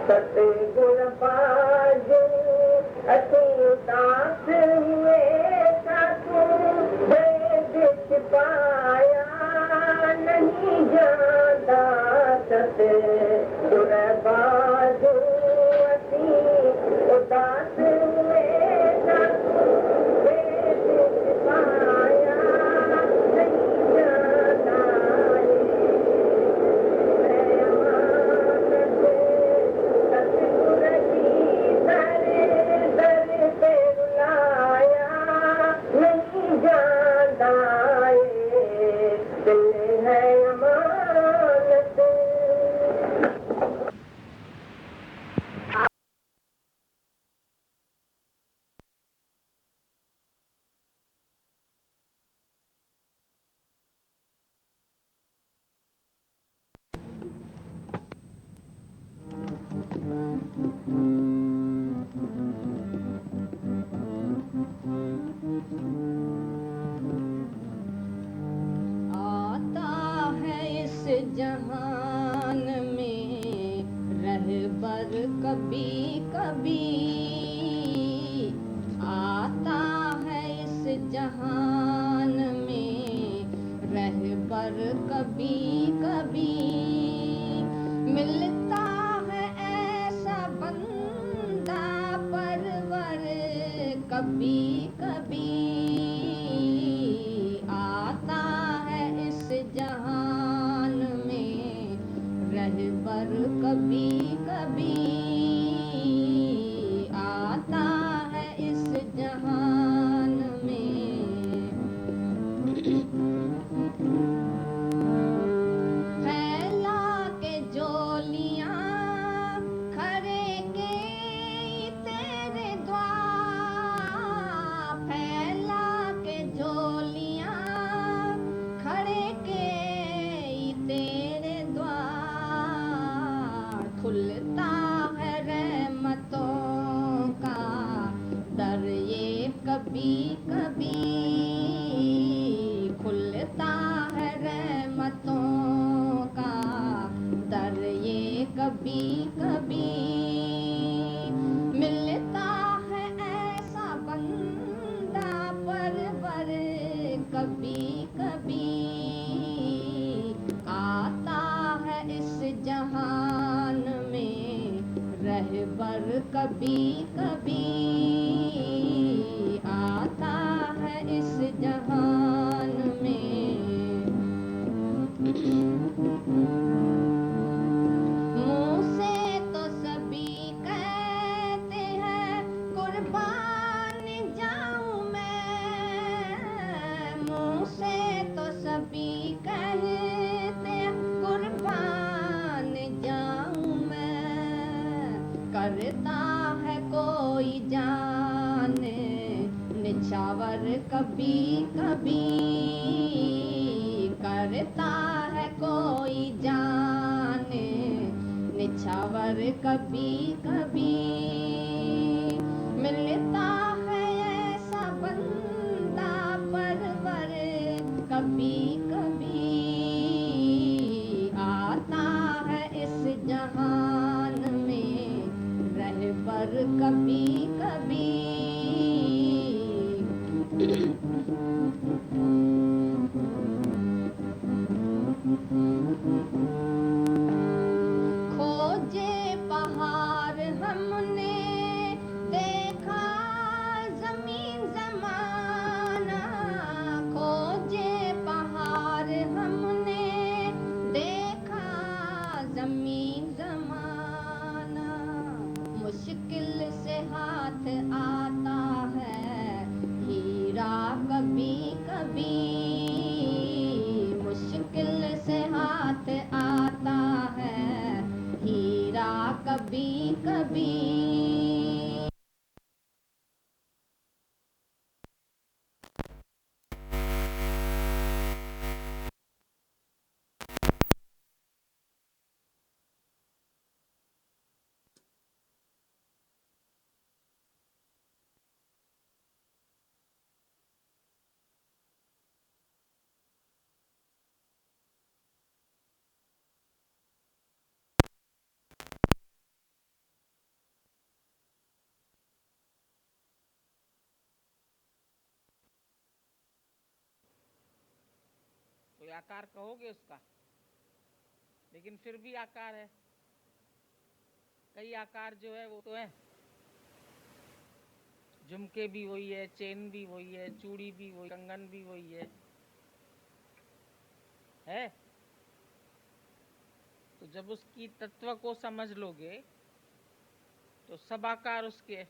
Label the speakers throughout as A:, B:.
A: सतगुर बाजू असीं उदास हुए साथू भेद छिपाया नहीं जांदा सतगुर बाजू असीं उदास हुए साथू भेद छिपाया नहीं जांदा
B: जहान में रहबर कभी कभी आता है इस जहान में रहबर कभी कभी मिलता है ऐसा बंदा परवर कभी कभी आता है इस जहान में रहबर कभी कभी आता है इस जहान में फैला के जोलियां खरे के तेरे द्वार फैला के जोलियां खड़े के तेरे द्वार खुलता है रहमतों का दर ये कभी कभी खुलता है रहमतों का दर ये कभी कभी मिलता है ऐसा बंदा परवर कभी कभी आता है इस जहान में रहबर कभी कभी आता है इस जहान में मुँह से तो सभी कहते हैं कुर्बान जाऊं मैं मुँह से तो सभी कहते हैं कुर्बान जाऊं मैं करता है कोई जाने निछावर कभी कभी करता है कोई जाने निछावर कभी कभी मिलता है ऐसा बंदा परवर कभी कभी आता है इस जहान में रहबर कभी कभी खोजे पहाड़ हमने देखा जमीन जमाना खोजे पहाड़ हमने देखा जमीन जमाना मुश्किल से हाथ आता है हीरा कभी कभी मुश्किल से हाथ आता है हीरा कभी कभी
C: आकार कहोगे उसका, लेकिन फिर भी आकार है। कई आकार जो है वो तो है, झुमके भी वही है, चेन भी वही है, चूड़ी भी वही, कंगन भी वही है। तो जब उसकी तत्व को समझ लोगे तो सब आकार उसके है,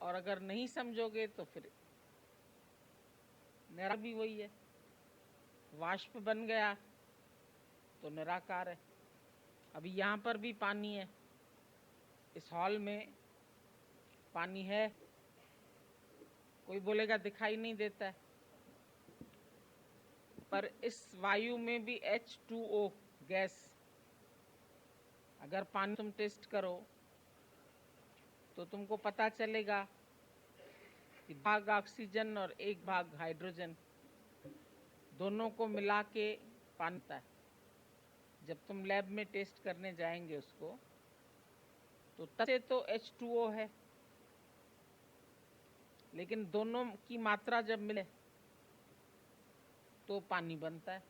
C: और अगर नहीं समझोगे तो फिर निराकार भी वही है। वाष्प बन गया तो निराकार है। अभी यहाँ पर भी पानी है, इस हॉल में पानी है, कोई बोलेगा दिखाई नहीं देता है, पर इस वायु में भी H2O गैस, अगर पानी तुम टेस्ट करो तो तुमको पता चलेगा कि भाग ऑक्सीजन और एक भाग हाइड्रोजन, दोनों को मिला के पानी होता है। जब तुम लैब में टेस्ट करने जाएंगे उसको, तो तब से तो H2O है, लेकिन दोनों की मात्रा जब मिले तो पानी बनता है।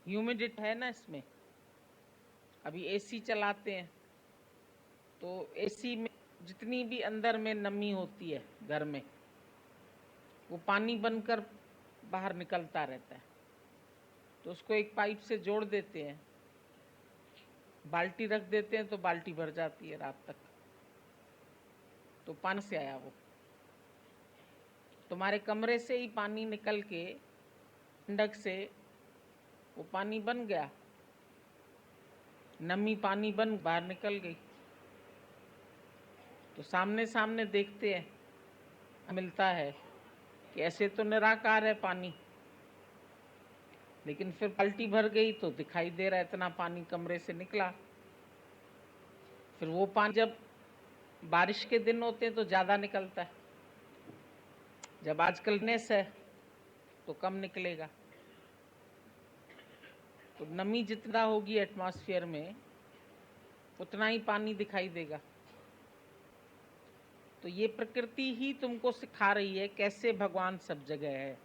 C: ह्यूमिडिटी है ना इसमें। अभी एसी चलाते हैं तो एसी में जितनी भी अंदर में नमी होती है घर में, वो पानी बनकर बाहर निकलता रहता है। तो उसको एक पाइप से जोड़ देते हैं, बाल्टी रख देते हैं तो बाल्टी भर जाती है रात तक। तो पानी से आया वो, तुम्हारे कमरे से ही पानी निकल के ठंडक से वो पानी बन गया, नमी पानी बन बाहर निकल गई। तो सामने सामने देखते हैं, मिलता है कि ऐसे तो निराकार है पानी, लेकिन फिर बाल्टी भर गई तो दिखाई दे रहा है इतना पानी कमरे से निकला। फिर वो पानी जब बारिश के दिन होते हैं तो ज़्यादा निकलता है, जब आजकल नेस है तो कम निकलेगा। तो नमी जितना होगी एटमॉस्फेयर में, उतना ही पानी दिखाई देगा। तो ये प्रकृति ही तुमको सिखा रही है कैसे भगवान सब जगह है।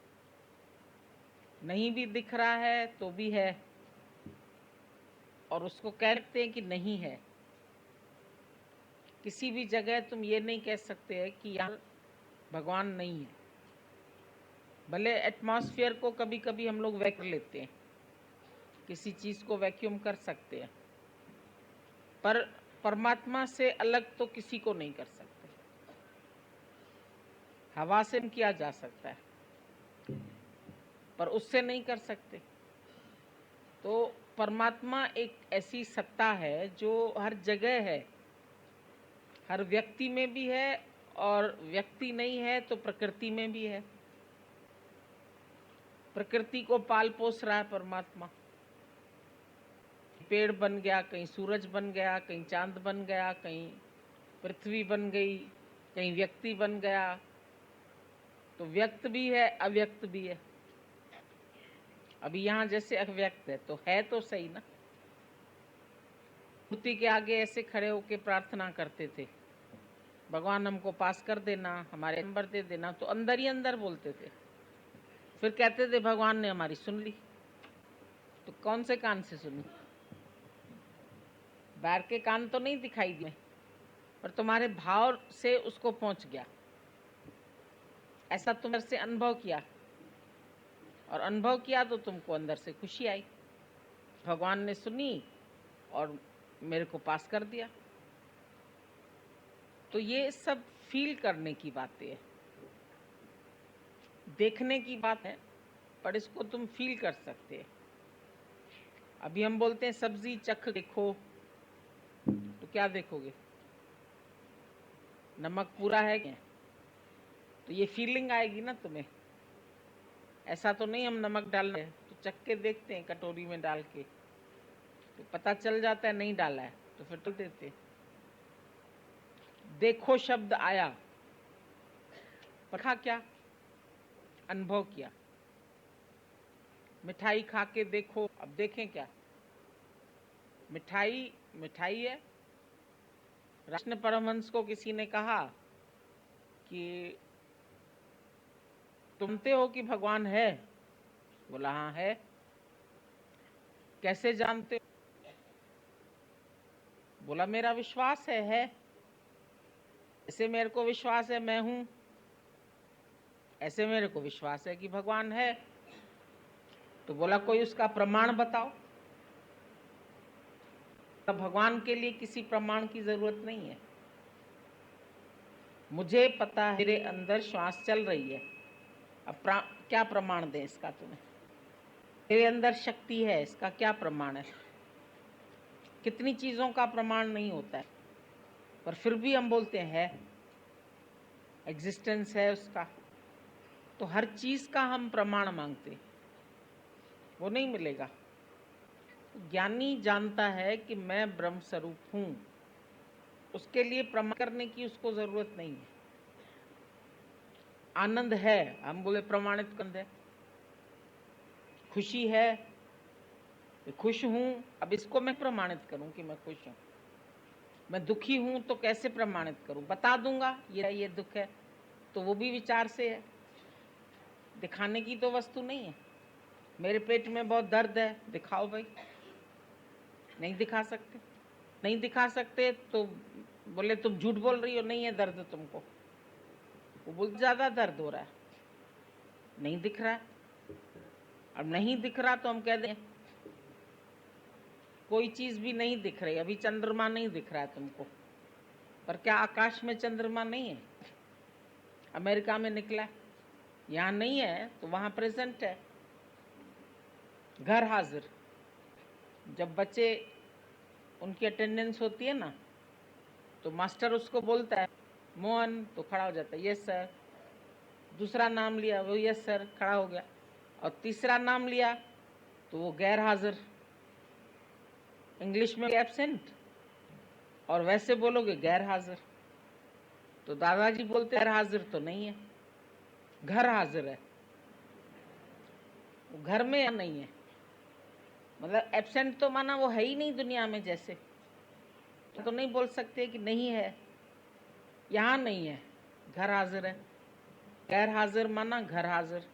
C: नहीं भी दिख रहा है तो भी है, और उसको कहते हैं कि नहीं है। किसी भी जगह तुम ये नहीं कह सकते हैं कि यहाँ भगवान नहीं है। भले एटमॉस्फेयर को कभी कभी हम लोग वैक्यूम लेते हैं, किसी चीज को वैक्यूम कर सकते हैं, पर परमात्मा से अलग तो किसी को नहीं कर सकते। हवा से किया जा सकता है, पर उससे नहीं कर सकते। तो परमात्मा एक ऐसी सत्ता है जो हर जगह है, हर व्यक्ति में भी है, और व्यक्ति नहीं है तो प्रकृति में भी है। प्रकृति को पाल पोस रहा है परमात्मा। पेड़ बन गया, कहीं सूरज बन गया, कहीं चांद बन गया, कहीं पृथ्वी बन गई, कहीं व्यक्ति बन गया। तो व्यक्त भी है, अव्यक्त भी है। अभी यहाँ जैसे अव्यक्त है तो है तो सही ना। मूर्ति के आगे ऐसे खड़े होके प्रार्थना करते थे, भगवान हमको पास कर देना, हमारे नंबर दे देना, तो अंदर ही अंदर बोलते थे। फिर कहते थे भगवान ने हमारी सुन ली। तो कौन से कान से सुनी? बाहर के कान तो नहीं दिखाई दिए, पर तुम्हारे भाव से उसको पहुंच गया। ऐसा तुम से अनुभव किया, और अनुभव किया तो तुमको अंदर से खुशी आई, भगवान ने सुनी और मेरे को पास कर दिया। तो ये सब फील करने की बातें है, देखने की बात है, पर इसको तुम फील कर सकते हैं। अभी हम बोलते हैं सब्जी चख देखो, तो क्या देखोगे? नमक पूरा है क्या? तो ये फीलिंग आएगी ना तुम्हें। ऐसा तो नहीं हम नमक डाल रहे हैं तो चख के देखते हैं कटोरी में डाल के, तो पता चल जाता है नहीं डाला है तो फिर तो देते। देखो शब्द आया, पढ़ा क्या? अनुभव किया। मिठाई खा के देखो, अब देखें क्या? मिठाई मिठाई है। कृष्ण परमहंस को किसी ने कहा कि तुमते हो कि भगवान है? बोला हाँ है। कैसे जानते हो? बोला मेरा विश्वास है। ऐसे मेरे को विश्वास है मैं हूं, ऐसे मेरे को विश्वास है कि भगवान है। तो बोला कोई उसका प्रमाण बताओ। तो भगवान के लिए किसी प्रमाण की जरूरत नहीं है। मुझे पता है मेरे अंदर श्वास चल रही है, अब क्या प्रमाण दें इसका तुम्हें? मेरे अंदर शक्ति है, इसका क्या प्रमाण है? कितनी चीजों का प्रमाण नहीं होता है, पर फिर भी हम बोलते हैं एग्जिस्टेंस है उसका। तो हर चीज का हम प्रमाण मांगते, वो नहीं मिलेगा। ज्ञानी जानता है कि मैं ब्रह्म स्वरूप हूं, उसके लिए प्रमाण करने की उसको जरूरत नहीं है। आनंद है, हम बोले प्रमाणित आनंद है। खुशी है, खुश हूं, अब इसको मैं प्रमाणित करूं कि मैं खुश हूं। मैं दुखी हूं तो कैसे प्रमाणित करूं? बता दूंगा ये दुख है, तो वो भी विचार से है, दिखाने की तो वस्तु नहीं है। मेरे पेट में बहुत दर्द है, दिखाओ भाई। नहीं दिखा सकते। नहीं दिखा सकते तो बोले तुम झूठ बोल रही हो, नहीं है दर्द तुमको। वो बोल ज्यादा दर्द हो रहा है, नहीं दिख रहा है। अब नहीं दिख रहा तो हम कह दें कोई चीज भी नहीं दिख रही। अभी चंद्रमा नहीं दिख रहा है तुमको, पर क्या आकाश में चंद्रमा नहीं है? अमेरिका में निकला, यहाँ नहीं है तो वहां प्रेजेंट है, घर हाजिर। जब बच्चे उनकी अटेंडेंस होती है ना, तो मास्टर उसको बोलता है मोहन, तो खड़ा हो जाता है यस सर। दूसरा नाम लिया, वो यस सर, खड़ा हो गया। और तीसरा नाम लिया तो वो गैर हाजिर। इंग्लिश में एब्सेंट, और वैसे बोलोगे गैर हाजिर। तो दादाजी बोलते गैर हाजिर तो नहीं है, घर हाजिर है। वो घर में नहीं है, मतलब एब्सेंट तो माना वो है ही नहीं दुनिया में। जैसे तो नहीं बोल सकते कि नहीं है, यहाँ नहीं है, घर हाजिर है। गैर हाजिर माना घर हाजिर।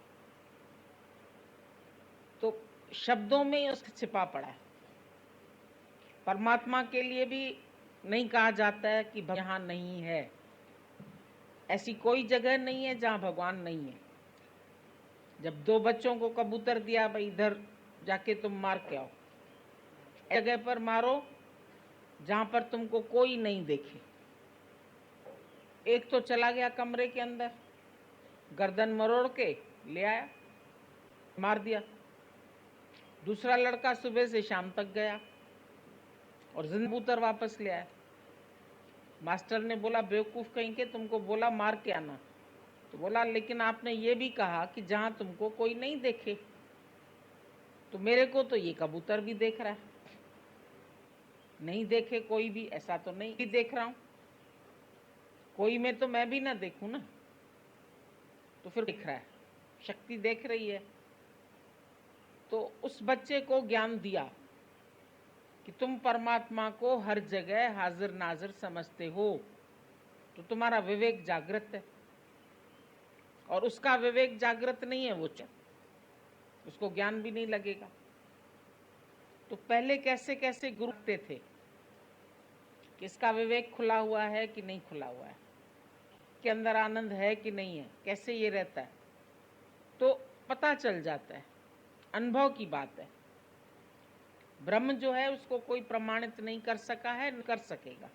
C: तो शब्दों में ही उसका छिपा पड़ा है। परमात्मा के लिए भी नहीं कहा जाता है कि यहाँ नहीं है। ऐसी कोई जगह नहीं है जहां भगवान नहीं है। जब दो बच्चों को कबूतर दिया, भाई इधर जाके तुम मार के आओ, जगह पर मारो जहां पर तुमको कोई नहीं देखे। एक तो चला गया कमरे के अंदर, गर्दन मरोड़ के ले आया, मार दिया। दूसरा लड़का सुबह से शाम तक गया और जिंदा कबूतर वापस ले आया। मास्टर ने बोला बेवकूफ कहीं के, तुमको बोला मार के आना। तो बोला लेकिन आपने ये भी कहा कि जहां तुमको कोई नहीं देखे। तो मेरे को तो ये कबूतर भी देख रहा है, नहीं देखे कोई भी ऐसा तो नहीं देख रहा हूं। कोई में तो मैं भी ना देखूं ना, तो फिर दिख रहा है, शक्ति देख रही है। तो उस बच्चे को ज्ञान दिया कि तुम परमात्मा को हर जगह हाजिर नाजिर समझते हो, तो तुम्हारा विवेक जागृत है। और उसका विवेक जागृत नहीं है, वो उसको ज्ञान भी नहीं लगेगा। तो पहले कैसे कैसे गुरु थे कि इसका विवेक खुला हुआ है कि नहीं खुला हुआ है, के अंदर आनंद है कि नहीं है, कैसे ये रहता है, तो पता चल जाता है। अनुभव की बात है। ब्रह्म जो है उसको कोई प्रमाणित नहीं कर सका है, नहीं कर सकेगा,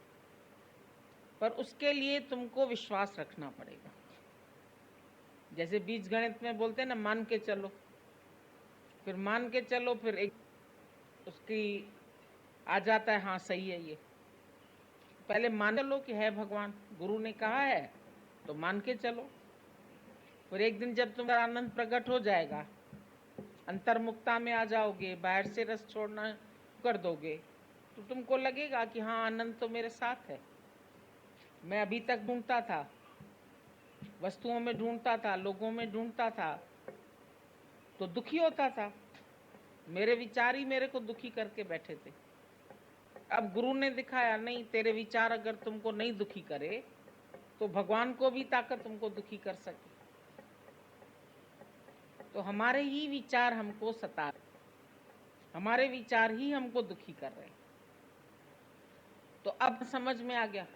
C: पर उसके लिए तुमको विश्वास रखना पड़ेगा। जैसे बीज गणित में बोलते हैं ना, मान के चलो, फिर मान के चलो, फिर एक उसकी आ जाता है हाँ सही है ये। पहले मान लो कि है भगवान, गुरु ने कहा है तो मान के चलो। फिर एक दिन जब तुम्हारा आनंद प्रकट हो जाएगा, अंतर्मुक्ता में आ जाओगे, बाहर से रस छोड़ना कर दोगे, तो तुमको लगेगा कि हाँ आनंद तो मेरे साथ है। मैं अभी तक ढूंढता था, वस्तुओं में ढूंढता था, लोगों में ढूंढता था, तो दुखी होता था। मेरे विचार ही मेरे को दुखी करके बैठे थे। अब गुरु ने दिखाया नहीं, तेरे विचार अगर तुमको नहीं दुखी करे तो भगवान को भी ताकत तुमको दुखी कर सके। तो हमारे ही विचार हमको सता रहे, हमारे विचार ही हमको दुखी कर रहे हैं। तो अब समझ में आ गया,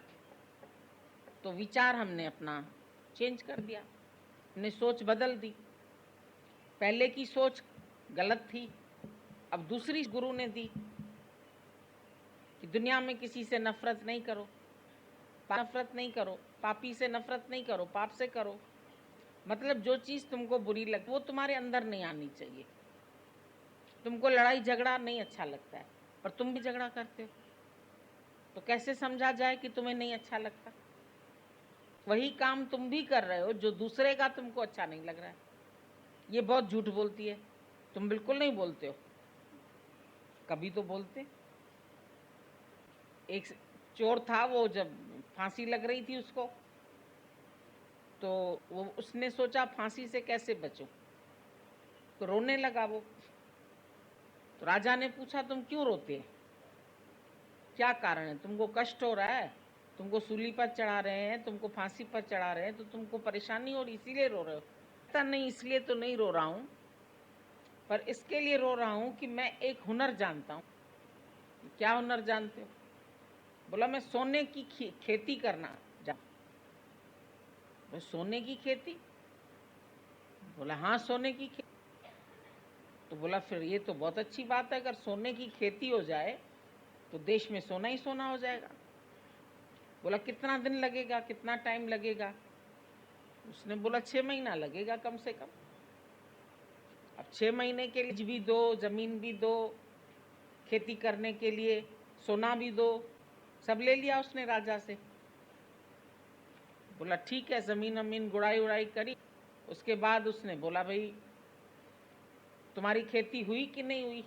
C: तो विचार हमने अपना चेंज कर दिया, हमने सोच बदल दी। पहले की सोच गलत थी, अब दूसरी गुरु ने दी कि दुनिया में किसी से नफरत नहीं करो, नफरत नहीं करो, पापी से नफरत नहीं करो, पाप से करो। मतलब जो चीज तुमको बुरी लगती वो तुम्हारे अंदर नहीं आनी चाहिए। तुमको लड़ाई झगड़ा नहीं अच्छा लगता है, पर तुम भी झगड़ा करते हो, तो कैसे समझा जाए कि तुम्हें नहीं अच्छा लगता? वही काम तुम भी कर रहे हो जो दूसरे का तुमको अच्छा नहीं लग रहा है। ये बहुत झूठ बोलती है, तुम बिल्कुल नहीं बोलते हो, कभी तो बोलते। एक चोर था, वो जब फांसी लग रही थी उसको, तो वो उसने सोचा फांसी से कैसे बचूं, तो रोने लगा वो। तो राजा ने पूछा तुम क्यों रोते हैं, क्या कारण है, तुमको कष्ट हो रहा है, तुमको सूली पर चढ़ा रहे हैं, तुमको फांसी पर चढ़ा रहे हैं, तो तुमको परेशानी हो रही इसीलिए रो रहे हो? पता नहीं, इसलिए तो नहीं रो रहा हूँ, पर इसके लिए रो रहा हूँ कि मैं एक हुनर जानता हूँ। क्या हुनर जानते हो? बोला मैं सोने की खेती करना जानता। सोने की खेती? बोला हाँ सोने की खेती। तो बोला फिर ये तो बहुत अच्छी बात है, अगर सोने की खेती हो जाए तो देश में सोना ही सोना हो जाएगा। बोला कितना दिन लगेगा, कितना टाइम लगेगा? उसने बोला 6 महीना लगेगा कम से कम। अब 6 महीने के लिए भी दो, जमीन भी दो, खेती करने के लिए सोना भी दो, सब ले लिया उसने राजा से। बोला ठीक है, जमीन अमीन गुड़ाई उड़ाई करी। उसके बाद उसने बोला भाई तुम्हारी खेती हुई कि नहीं हुई?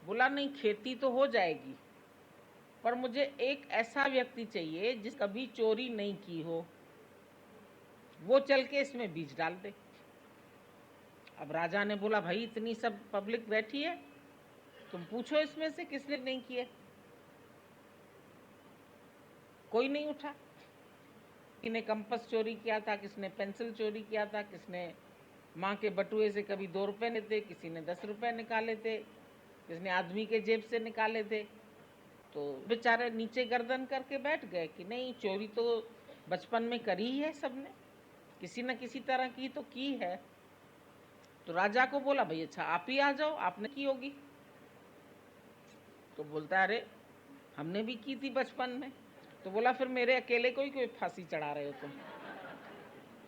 C: बोला नहीं, खेती तो हो जाएगी, पर मुझे एक ऐसा व्यक्ति चाहिए जिस कभी चोरी नहीं की हो, वो चल के इसमें बीज डाल दे। अब राजा ने बोला भाई इतनी सब पब्लिक बैठी है, तुम पूछो इसमें से किसने नहीं किए। कोई नहीं उठा। किसने कंपास चोरी किया था, किसने पेंसिल चोरी किया था, किसने माँ के बटुए से कभी 2 रुपए लेते, किसी ने 10 रुपए निकाले थे, किसने आदमी के जेब से निकाले थे। तो बेचारे नीचे गर्दन करके बैठ गए कि नहीं, चोरी तो बचपन में करी ही है सबने, किसी न किसी तरह की तो की है। तो राजा को बोला भाई अच्छा आप ही आ जाओ, आपने की होगी। तो बोलता है अरे हमने भी की थी बचपन में। तो बोला फिर मेरे अकेले को ही कोई फांसी चढ़ा रहे हो तुम?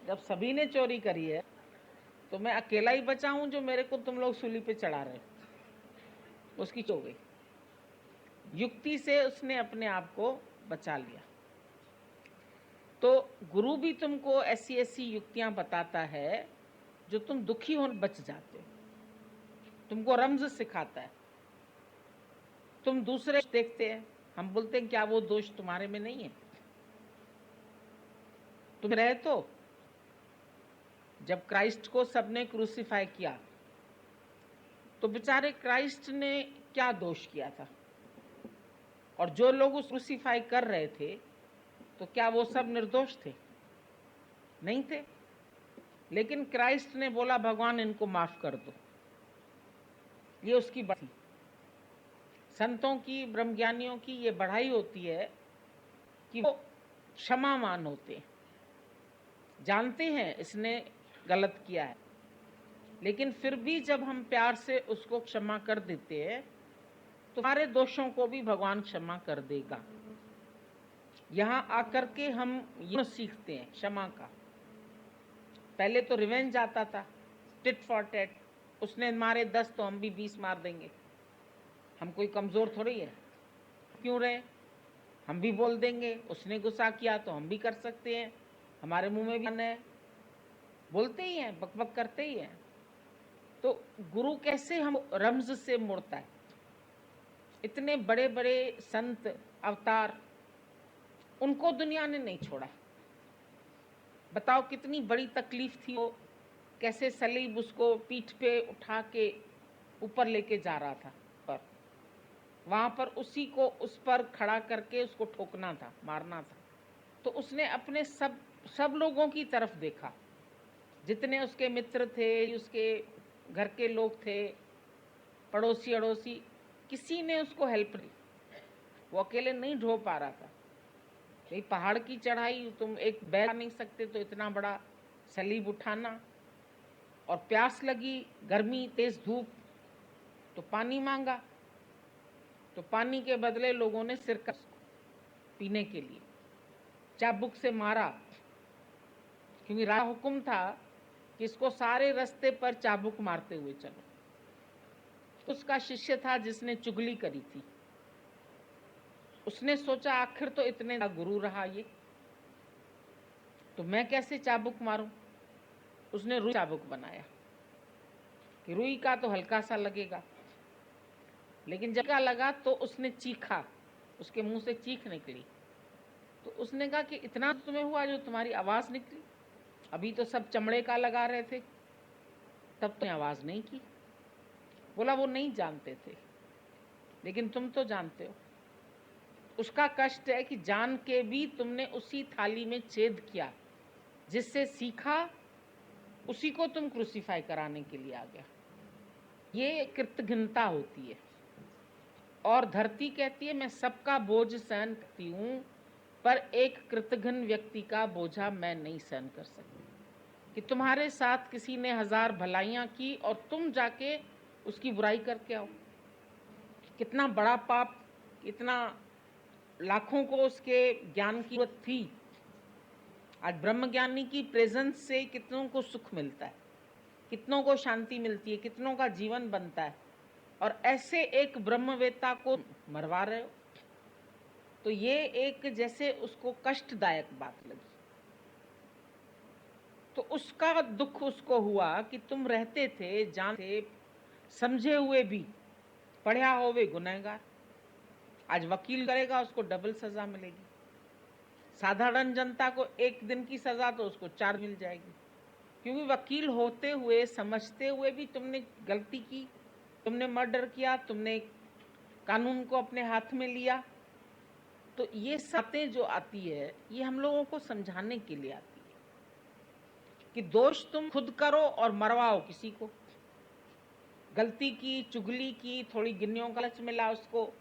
C: जब सभी ने चोरी करी है तो मैं अकेला ही बचा हूं जो मेरे को तुम लोग सूली पे चढ़ा रहे हो। उसकी हो गई, युक्ति से उसने अपने आप को बचा लिया। तो गुरु भी तुमको ऐसी ऐसी युक्तियां बताता है जो तुम दुखी हो बच जाते हो, तुमको रमज सिखाता है। तुम दूसरे देखते हैं, हम बोलते हैं क्या वो दोष तुम्हारे में नहीं है? तुम रहे तो जब क्राइस्ट को सबने क्रूसिफाई किया तो बेचारे क्राइस्ट ने क्या दोष किया था? और जो लोग उस क्रूसिफाई कर रहे थे तो क्या वो सब निर्दोष थे? नहीं थे। लेकिन क्राइस्ट ने बोला भगवान इनको माफ कर दो। ये उसकी बढ़ाई, संतों की, ब्रह्मज्ञानियों की ये बढ़ाई होती है कि वो क्षमावान होते हैं, जानते हैं इसने गलत किया है, लेकिन फिर भी जब हम प्यार से उसको क्षमा कर देते हैं तो हमारे दोषों को भी भगवान क्षमा कर देगा। यहाँ आकर के हम ये सीखते हैं क्षमा का। पहले तो रिवेंज आता था, टिट फॉर टैट, उसने मारे 10 तो हम भी 20 मार देंगे। हम कोई कमजोर थोड़ी है, क्यों रहे, हम भी बोल देंगे। उसने गुस्सा किया तो हम भी कर सकते हैं, हमारे मुंह में भी है, बोलते ही हैं, बकबक करते ही हैं। तो गुरु कैसे हम रमज से मुड़ता है। इतने बड़े बड़े संत अवतार, उनको दुनिया ने नहीं छोड़ा। बताओ कितनी बड़ी तकलीफ थी, वो कैसे सलीब उसको पीठ पे उठा के ऊपर लेके जा रहा था, पर वहां पर उसी को उस पर खड़ा करके उसको ठोकना था, मारना था। तो उसने अपने सब लोगों की तरफ देखा, जितने उसके मित्र थे, उसके घर के लोग थे, पड़ोसी अड़ोसी, किसी ने उसको हेल्प नहीं। वो अकेले नहीं ढो पा रहा था। भाई पहाड़ की चढ़ाई, तुम एक बैग नहीं सकते तो इतना बड़ा सलीब उठाना, और प्यास लगी, गर्मी, तेज धूप, तो पानी मांगा, तो पानी के बदले लोगों ने सिरका पीने के लिए चाबुक से मारा, क्योंकि राजा हुक्म था कि इसको सारे रास्ते पर चाबुक मारते हुए चलो। उसका शिष्य था जिसने चुगली करी थी। उसने सोचा आखिर तो इतने गुरु रहा ये, तो मैं कैसे चाबुक मारूं। उसने रुई चाबुक बनाया कि रुई का तो हल्का सा लगेगा, लेकिन जब का लगा तो उसने चीखा, उसके मुंह से चीख निकली। तो उसने कहा कि इतना तुम्हें हुआ जो तुम्हारी आवाज निकली, अभी तो सब चमड़े का लगा रहे थे, तब तुमने आवाज नहीं की। बोला वो नहीं जानते थे, लेकिन तुम तो जानते हो। उसका कष्ट है कि जान के भी तुमने उसी थाली में छेद किया, जिससे सीखा उसी को तुम क्रूसीफाई कराने के लिए आ गया। ये कृतघ्नता होती है। और धरती कहती है मैं सबका बोझ सहन करती हूं, पर एक कृतघ्न व्यक्ति का बोझा मैं नहीं सहन कर सकती। कि तुम्हारे साथ किसी ने 1000 भलाइयां की और तुम जाके उसकी बुराई करके आओ। कितना बड़ा पाप, कितना लाखों को उसके ज्ञान की जरूरत थी। आज ब्रह्मज्ञानी की प्रेजेंस से कितनों को सुख मिलता है, कितनों को शांति मिलती है, कितनों का जीवन बनता है, और ऐसे एक ब्रह्मवेत्ता को मरवा रहे हो। तो ये एक जैसे उसको कष्टदायक बात लगी। तो उसका दुख उसको हुआ कि तुम रहते थे, जानते समझे हुए भी, पढ़ा होवे गुनहगार। आज वकील करेगा उसको डबल सजा मिलेगी। साधारण जनता को 1 दिन की सजा तो उसको 4 मिल जाएगी, क्योंकि वकील होते हुए, समझते हुए भी तुमने गलती की, तुमने मर्डर किया, तुमने कानून को अपने हाथ में लिया। तो ये बातें जो आती है, ये हम लोगों को समझाने के लिए आती है कि दोष तुम खुद करो और मरवाओ किसी को। गलती की, चुगली की, थोड़ी गिन्नियों का लालच मिला उसको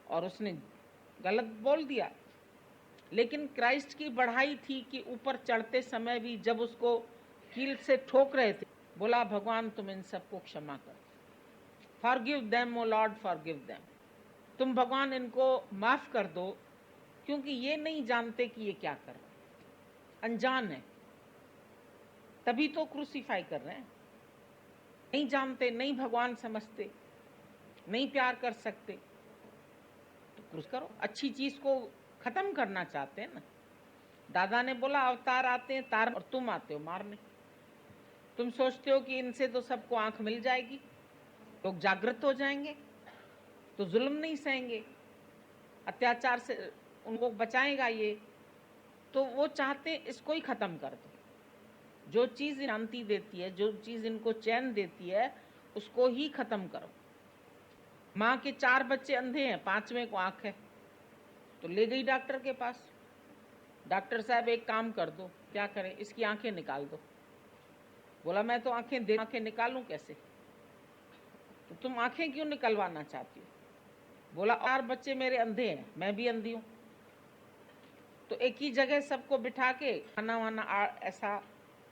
C: और उसने गलत बोल दिया। लेकिन क्राइस्ट की बढ़ाई थी कि ऊपर चढ़ते समय भी जब उसको कील से ठोक रहे थे, बोला भगवान तुम इन सबको क्षमा कर, फॉरगिव देम ओ लॉर्ड, फॉरगिव देम। तुम भगवान इनको माफ कर दो, क्योंकि ये नहीं जानते कि ये क्या कर रहे हैं, अनजान है, तभी तो क्रूसीफाई कर रहे हैं। नहीं जानते, नहीं भगवान समझते, नहीं प्यार कर सकते, तो क्रूस करो। अच्छी चीज को खत्म करना चाहते हैं ना। दादा ने बोला अवतार आते हैं तार, और तुम आते हो मारने। तुम सोचते हो कि इनसे तो सबको आंख मिल जाएगी, लोग जागृत हो जाएंगे, तो जुल्म नहीं सहेंगे, अत्याचार से उनको बचाएगा ये। तो वो चाहते इसको ही खत्म कर दो। जो चीज शांति देती है, जो चीज इनको चैन देती है, उसको ही खत्म करो। माँ के 4 बच्चे अंधे हैं, 5वें को आंख है, तो ले गई डॉक्टर के पास। डॉक्टर साहब एक काम कर दो। क्या करें? इसकी आंखें निकाल दो। बोला मैं तो आंखें निकालूं कैसे? तो तुम आंखें क्यों निकलवाना चाहती हो? बोला 4 बच्चे मेरे अंधे हैं, मैं भी अंधी हूं, तो एक ही जगह सबको बिठा के खाना वाना ऐसा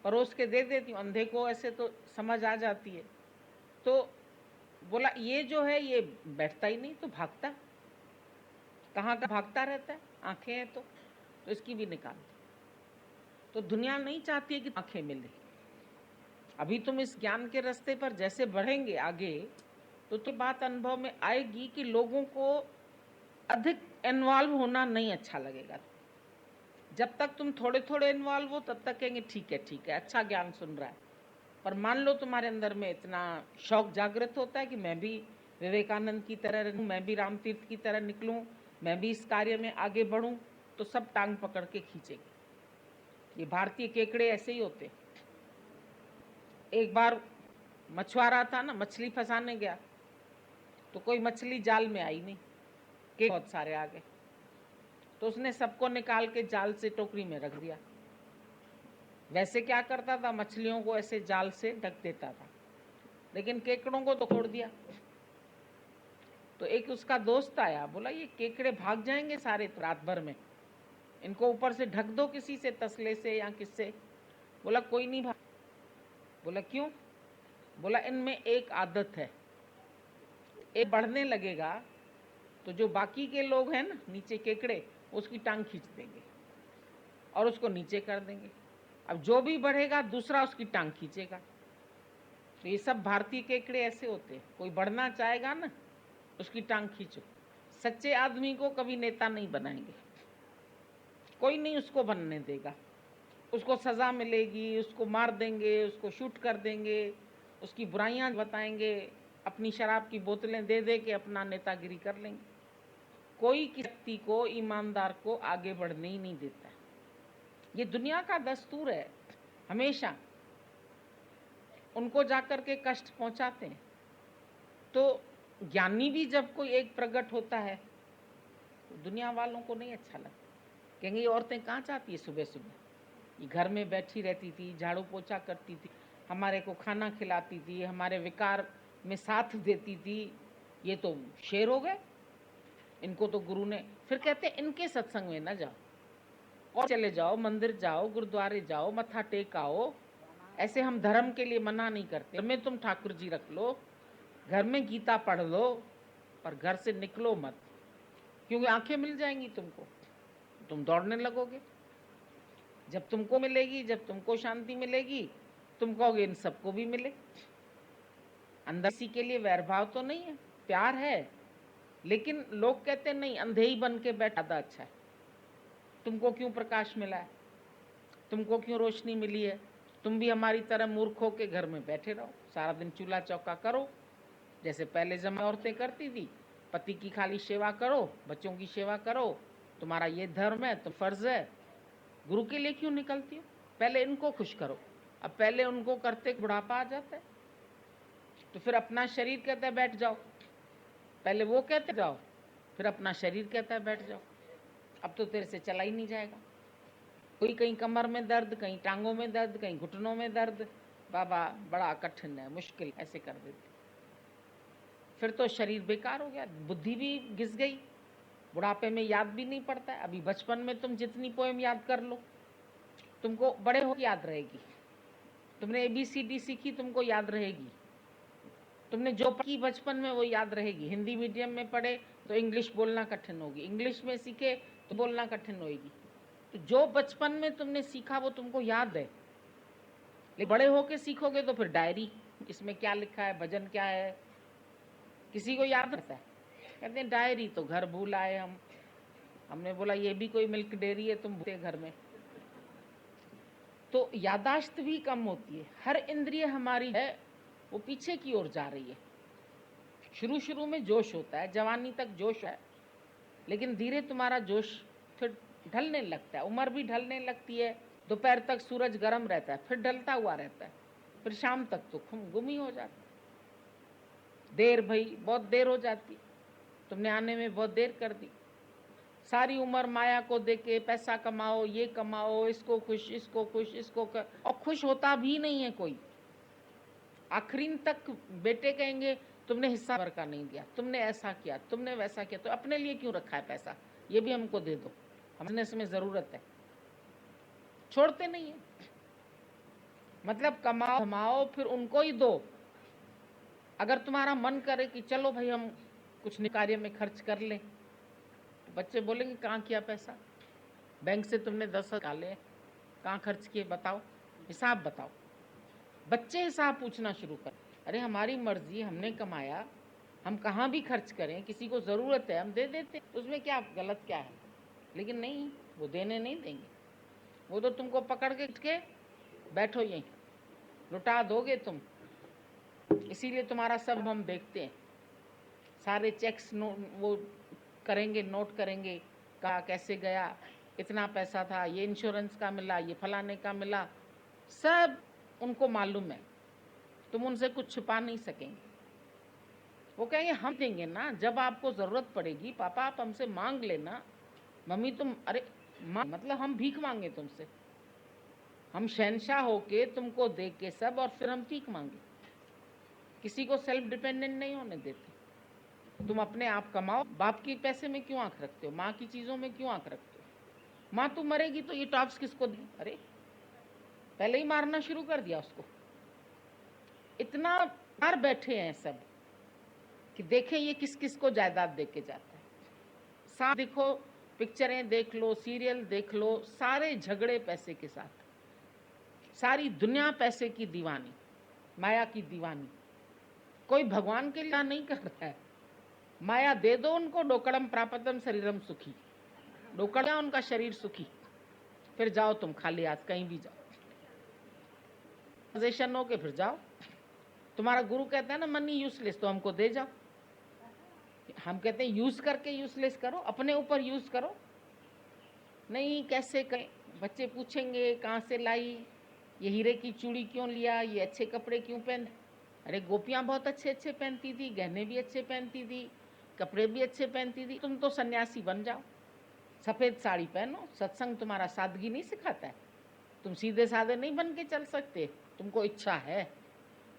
C: परोस के दे देती हूँ। अंधे को ऐसे तो समझ आ जाती है। तो बोला ये जो है ये बैठता ही नहीं, तो भागता कहाँ का भागता रहता है, आंखें हैं तो इसकी भी निकाल। तो दुनिया नहीं चाहती है कि आंखें मिले। अभी तुम इस ज्ञान के रास्ते पर जैसे बढ़ेंगे आगे, तो बात अनुभव में आएगी कि लोगों को अधिक इन्वॉल्व होना नहीं अच्छा लगेगा। जब तक तुम थोड़े थोड़े इन्वॉल्व हो तब तक कहेंगे ठीक है, अच्छा ज्ञान सुन रहा है। पर मान लो तुम्हारे अंदर में इतना शौक जागृत होता है कि मैं भी विवेकानंद की तरह रहूं, मैं भी रामतीर्थ की तरह निकलूं, मैं भी इस कार्य में आगे बढ़ूं, तो सब टांग पकड़ के खींचेंगे। ये भारतीय केकड़े ऐसे ही होते। एक बार मछुआरा था ना, मछली फंसाने गया, तो कोई मछली जाल में आई नहीं, केकड़े बहुत सारे आ गए, तो उसने सबको निकाल के जाल से टोकरी में रख दिया। वैसे क्या करता था, मछलियों को ऐसे जाल से ढक देता था, लेकिन केकड़ों को तो छोड़ दिया। तो एक उसका दोस्त आया, बोला ये केकड़े भाग जाएंगे सारे रात भर में, इनको ऊपर से ढक दो किसी से, तसले से या किससे। बोला कोई नहीं भाग। बोला क्यों? बोला इनमें एक आदत है, एक बढ़ने लगेगा तो जो बाकी के लोग हैं ना नीचे केकड़े, उसकी टांग खींच देंगे और उसको नीचे कर देंगे। अब जो भी बढ़ेगा दूसरा उसकी टांग खींचेगा। तो ये सब भारतीय केकड़े ऐसे होते हैं, कोई बढ़ना चाहेगा ना उसकी टांग खींचो। सच्चे आदमी को कभी नेता नहीं बनाएंगे, कोई नहीं उसको बनने देगा। उसको सज़ा मिलेगी, उसको मार देंगे, उसको शूट कर देंगे, उसकी बुराइयां बताएंगे, अपनी शराब की बोतलें दे दे के अपना नेतागिरी कर लेंगे। कोई किसी व्यक्ति को, ईमानदार को आगे बढ़ने ही नहीं देता। ये दुनिया का दस्तूर है, हमेशा उनको जाकर के कष्ट पहुंचाते हैं। तो ज्ञानी भी जब कोई एक प्रकट होता है तो दुनिया वालों को नहीं अच्छा लगता। कहेंगे ये औरतें कहाँ जाती है सुबह सुबह, ये घर में बैठी रहती थी, झाड़ू पोछा करती थी, हमारे को खाना खिलाती थी, हमारे विकार में साथ देती थी, ये तो शेर हो गए। इनको तो गुरु ने, फिर कहते इनके सत्संग में न जाओ, और चले जाओ, मंदिर जाओ, गुरुद्वारे जाओ, मत्था टेक आओ। ऐसे हम धर्म के लिए मना नहीं करते। घर में तुम ठाकुर जी रख लो, घर में गीता पढ़ लो, पर घर से निकलो मत, क्योंकि आंखें मिल जाएंगी तुमको, तुम दौड़ने लगोगे। जब तुमको मिलेगी, जब तुमको शांति मिलेगी, तुम कहोगे इन सबको भी मिले। अंदर किसी के लिए वैरभाव तो नहीं है, प्यार है, लेकिन लोग कहते नहीं, अंधे ही बन के बैठ ज्यादा अच्छा है। तुमको क्यों प्रकाश मिला है, तुमको क्यों रोशनी मिली है? तुम भी हमारी तरह मूर्ख हो के घर में बैठे रहो, सारा दिन चूल्हा चौका करो, जैसे पहले जमाने औरतें करती थी। पति की खाली सेवा करो, बच्चों की सेवा करो, तुम्हारा ये धर्म है तो फर्ज है। गुरु के लिए क्यों निकलती हो? पहले इनको खुश करो। अब पहले उनको करते बुढ़ापा आ जाता है, तो फिर अपना शरीर कहता है बैठ जाओ। पहले वो कहते जाओ, फिर अपना शरीर कहता है बैठ जाओ। अब तो तेरे से चला ही नहीं जाएगा। कोई कहीं कमर में दर्द, कहीं टांगों में दर्द, कहीं घुटनों में दर्द, बाबा बड़ा कठिन है, मुश्किल, ऐसे कर देते। फिर तो शरीर बेकार हो गया, बुद्धि भी घिस गई, बुढ़ापे में याद भी नहीं पड़ता है। अभी बचपन में तुम जितनी पोएम याद कर लो, तुमको बड़े हो याद रहेगी। तुमने ABCD सीखी, तुमको याद रहेगी। तुमने जो पढ़ी बचपन में वो याद रहेगी। हिंदी मीडियम में पढ़े तो इंग्लिश बोलना कठिन होगी, इंग्लिश में सीखे तो बोलना कठिन होगी। तो जो बचपन में तुमने सीखा वो तुमको याद है। लेकिन बड़े होके सीखोगे तो फिर डायरी, इसमें क्या लिखा है, भजन क्या है, किसी को याद रहता है? कहते हैं डायरी तो घर भूल आए हम। हमने बोला ये भी कोई मिल्क डेयरी है, तुम भूले घर में। तो यादाश्त भी कम होती है। हर इंद्रिय हमारी है वो पीछे की ओर जा रही है। शुरू शुरू में जोश होता है, जवानी तक जोश है, लेकिन धीरे तुम्हारा जोश फिर ढलने लगता है, उम्र भी ढलने लगती है। दोपहर तक सूरज गर्म रहता है, फिर ढलता हुआ रहता है, फिर शाम तक तो गुम ही हो जाता है। देर भाई, बहुत देर हो जाती, तुमने आने में बहुत देर कर दी। सारी उम्र माया को देके पैसा कमाओ, ये कमाओ, इसको खुश, इसको खुश, इसको कर, और खुश होता भी नहीं है कोई। आखिरी तक बेटे कहेंगे तुमने हिस्सा भर का नहीं दिया, तुमने ऐसा किया, तुमने वैसा किया, तो अपने लिए क्यों रखा है पैसा, ये भी हमको दे दो, हमें इसमें जरूरत है। छोड़ते नहीं है। मतलब कमाओ कमाओ फिर उनको ही दो। अगर तुम्हारा मन करे कि चलो भाई हम कुछ कार्य में खर्च कर लें, तो बच्चे बोलेंगे कहाँ किया पैसा, बैंक से तुमने 10 निकाले, कहाँ खर्च किए, बताओ, हिसाब बताओ। बच्चे हिसाब पूछना शुरू कर, अरे हमारी मर्जी, हमने कमाया, हम कहाँ भी खर्च करें, किसी को ज़रूरत है हम दे देते, उसमें क्या गलत क्या है। लेकिन नहीं, वो देने नहीं देंगे, वो तो तुमको पकड़ के बैठो यहीं, लुटा दोगे तुम। इसीलिए तुम्हारा सब हम देखते हैं, सारे चेक्स वो करेंगे, नोट करेंगे, कहाँ कैसे गया, इतना पैसा था, ये इंश्योरेंस का मिला, ये फलाने का मिला, सब उनको मालूम है। तुम उनसे कुछ छुपा नहीं सकेंगे। वो कहेंगे हम देंगे ना, जब आपको ज़रूरत पड़ेगी पापा आप हमसे मांग लेना। मम्मी तुम, अरे मतलब हम भीख मांगे तुमसे, हम शहनशाह होके तुमको दे के सब, और फिर हम भीख मांगे। किसी को सेल्फ डिपेंडेंट नहीं होने देते। तुम अपने आप कमाओ, बाप के पैसे में क्यों आंख रखते हो, माँ की चीजों में क्यों आंख रखते हो। माँ तू मरेगी तो ये टॉप्स किसको दी, अरे पहले ही मारना शुरू कर दिया उसको। इतना मार बैठे हैं सब कि देखें ये किस किस को जायदाद दे के जाता है। साथ देखो, पिक्चरें देख लो, सीरियल देख लो, सारे झगड़े पैसे के साथ, सारी दुनिया पैसे की दीवानी, माया की दीवानी। कोई भगवान के लिए नहीं कर रहा है। माया दे दो उनको, डोकड़म प्रापतम शरीरम सुखी, डोकड़ा उनका शरीर सुखी, फिर जाओ तुम खाली हाथ कहीं भी जाओ, पोजीशन हो के फिर जाओ। तुम्हारा गुरु कहता है ना मनी यूजलेस, तो हमको दे जाओ। हम कहते हैं यूज करके यूजलेस करो, अपने ऊपर यूज करो। नहीं कैसे करें, बच्चे पूछेंगे कहाँ से लाई, ये हीरे की चूड़ी क्यों लिया, ये अच्छे कपड़े क्यों पहन। अरे गोपियां बहुत अच्छे अच्छे पहनती थी, गहने भी अच्छे पहनती थी, कपड़े भी अच्छे पहनती थी। तुम तो सन्यासी बन जाओ, सफेद साड़ी पहनो, सत्संग तुम्हारा सादगी नहीं सिखाता है। तुम सीधे साधे नहीं बन के चल सकते। तुमको इच्छा है,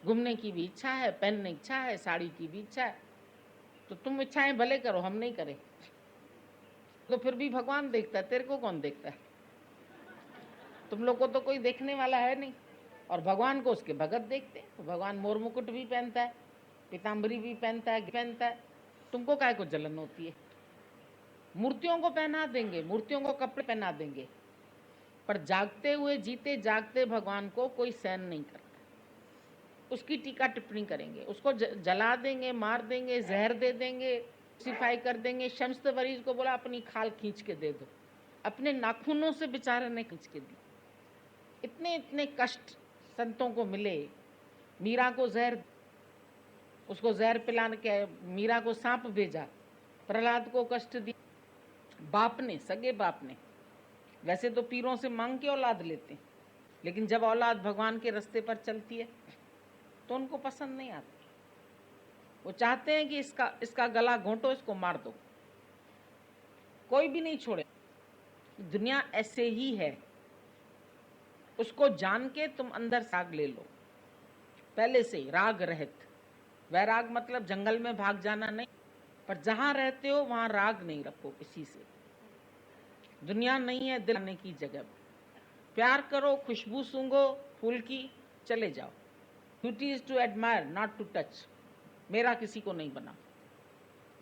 C: घूमने की भी इच्छा है, पहनने की इच्छा है, साड़ी की भी इच्छा है, तो तुम इच्छाएं भले करो, हम नहीं करें। तो फिर भी भगवान देखता है, तेरे को कौन देखता है। तुम लोग को तो कोई देखने वाला है नहीं, और भगवान को उसके भगत देखते हैं। तो भगवान मोर मुकुट भी पहनता है, पीताम्बरी भी पहनता है। तुमको काय को जलन होती है। मूर्तियों को पहना देंगे, मूर्तियों को कपड़े पहना देंगे, पर जागते हुए जीते जागते भगवान को कोई सहन नहीं करता। उसकी टीका टिप्पणी करेंगे, उसको जला देंगे, मार देंगे, जहर दे देंगे, सिफाई कर देंगे। शम्स तबरीज को बोला अपनी खाल खींच के दे दो, अपने नाखूनों से बेचारे ने खींच के दी। इतने इतने कष्ट संतों को मिले। मीरा को जहर, उसको जहर पिलाने के मीरा को सांप भेजा, प्रहलाद को कष्ट दिया बाप ने, सगे बाप ने। वैसे तो पीरों से मांग के औलाद लेते हैं, लेकिन जब औलाद भगवान के रास्ते पर चलती है तो उनको पसंद नहीं आती। वो चाहते हैं कि इसका गला घोंटो, इसको मार दो, कोई भी नहीं छोड़े। दुनिया ऐसे ही है। उसको जान के तुम अंदर राग ले लो, पहले से ही राग रहित। वैराग मतलब जंगल में भाग जाना नहीं, पर जहां रहते हो वहां राग नहीं रखो किसी से। दुनिया नहीं है दिल आने की जगह। प्यार करो, खुशबू सूंघो फूल की, चले जाओ। Beauty is to admire not to touch. मेरा किसी को नहीं बना,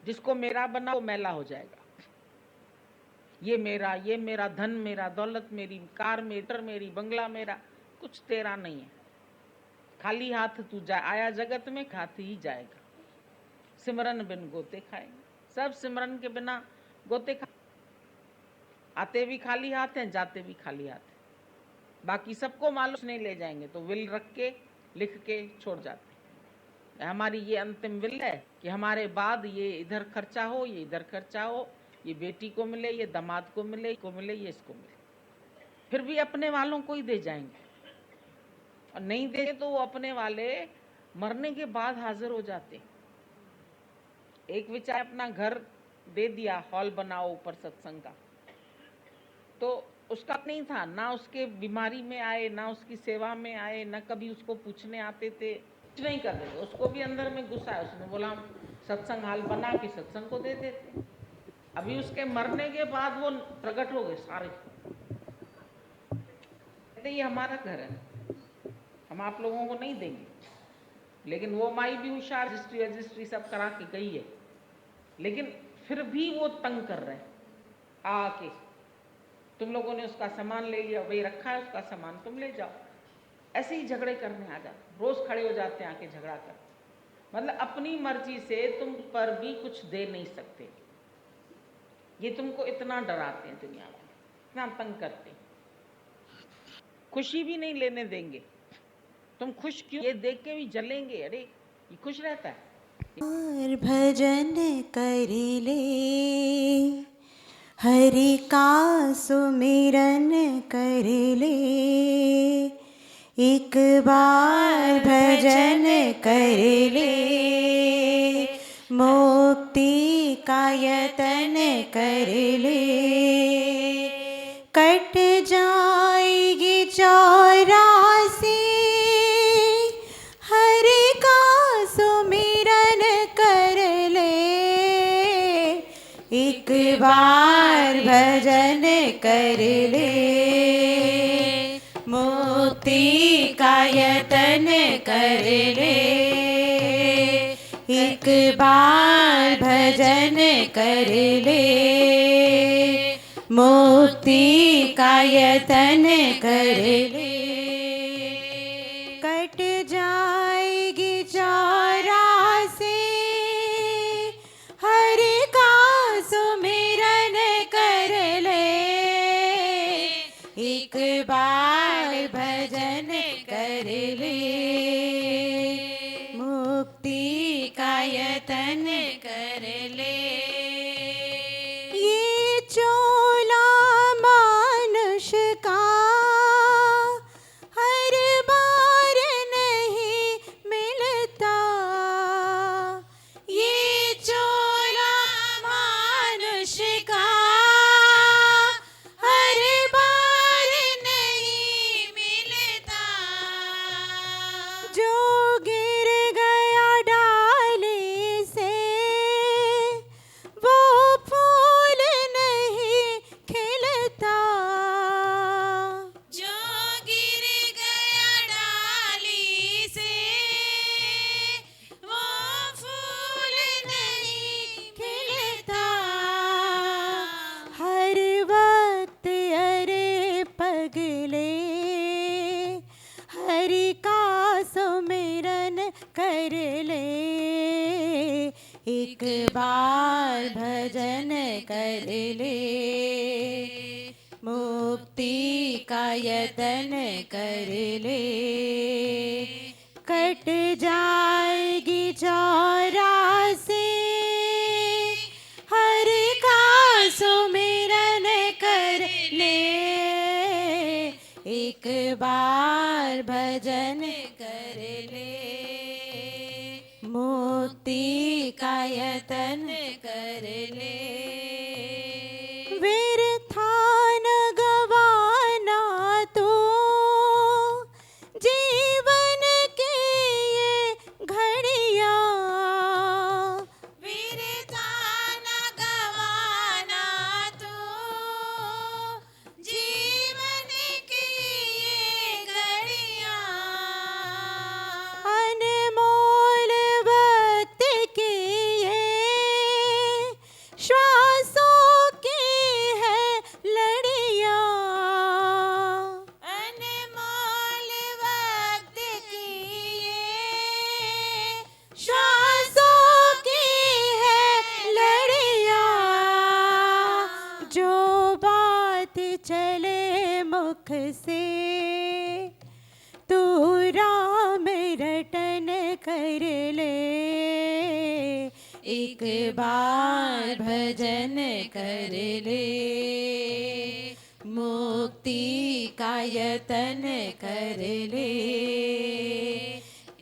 C: जिसको मेरा बना वो मैला हो जाएगा। ये मेरा धन, मेरा दौलत, मेरी कार, मेरी बंगला मेरा, कुछ तेरा नहीं है। खाली हाथ तू आया जगत में, खाते ही जाएगा। सिमरन बिन गोते खाएंगे। सब सिमरन के बिना गोते खा, आते भी खाली हाथ हैं, जाते भी खाली हाथ हैं। बाकी सबको मालूम नहीं ले जाएंगे, तो विल रख के लिख के छोड़ जाते हैं। हमारी ये अंतिम विल है कि हमारे बाद ये इधर खर्चा हो, ये इधर खर्चा हो, ये बेटी को मिले, ये दामाद को मिले, ये इसको मिले। फिर भी अपने वालों को ही दे जाएंगे, और नहीं दे तो वो अपने वाले मरने के बाद हाजिर हो जाते। एक विचार अपना घर दे दिया, हॉल बनाओ ऊपर सत्संग का, तो उसका नहीं था ना, उसके बीमारी में आए, ना उसकी सेवा में आए, ना कभी उसको पूछने आते थे, कुछ नहीं कर रहे। उसको भी अंदर में गुस्सा है, उसने बोला हम सत्संग हाल बना के सत्संग को दे देते। अभी उसके मरने के बाद वो प्रकट हो गए सारे, कहते ये हमारा घर है, हम आप लोगों को नहीं देंगे। लेकिन वो माई भी होशियार, रजिस्ट्री सब करा के गई है, लेकिन फिर भी वो तंग कर रहे हैं आके। तुम लोगों ने उसका सामान ले लिया, वही रखा है उसका सामान, तुम ले जाओ। ऐसे ही झगड़े करने आ जाते, रोज खड़े हो जाते हैं आके झगड़ा कर। मतलब अपनी मर्जी से तुम पर भी कुछ दे नहीं सकते। ये तुमको इतना डराते हैं दुनिया वाले, इतना तंग करते हैं, खुशी भी नहीं लेने देंगे। तुम खुश क्यों, ये देख के भी जलेंगे, अरे ये खुश रहता है।
D: और भजन कर ले, हरि का सुमिरन कर ले, एक बार भजन कर ले, मुक्ति का यतन कर ले, कट जाएगी 84 हरि का एक बार भजन कर ले, मुक्ति का यतन कर ले। एक बार भजन कर ले, मुक्ति का यतन कर ले। कट जाएगी 84, हरि का सुमिरन कर ले। एक बार भजन कर ले, मुक्ति का यतन कर ले। ये चोला मानुष का हर बार नहीं मिलता। ये चोला मानुष का हर बार नहीं मिलता। जो गिर गया डाली से वो फूल नहीं खिलता। जो गिर गया डाली से वो फूल नहीं खिलता। हर वक्त अरे पगले हरि का सुमिरन कर ले। एक बार भजन कर ले, मुक्ति का यतन कर ले। कट जाएगी 84, हरि का सुमिरन कर ले। एक बार भजन कर ले, मुक्ति का यतन कर ले। व्यर्था न गवाना तो जीवन के ये घड़ियाँ। व्यर्था न गवाना तो जीवन की ये घड़ियाँ। अनमोल वक्त की ये श्वासों की है लड़ियाँ। अनमोल वक्त की ये श्वासों की है लड़ियाँ। जो बात चले मुख से तू राम रटन कर ले। एक बार भजन कर ले, मुक्ति का यतन कर ले।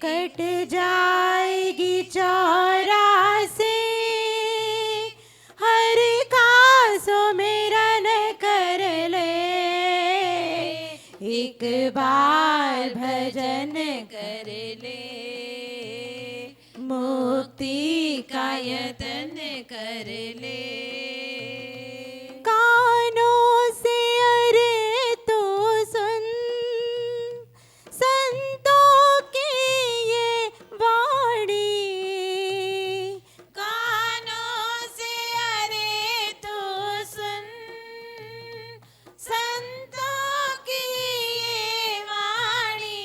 D: कट जाएगी 84, हरि का सुमिरन कर ले। एक बार भजन कर ले, मुक्ति का यतन कर ले। कानों से अरे तो सुन संतों की ये वाणी। कानों से अरे तो सुन संतों की ये वाणी।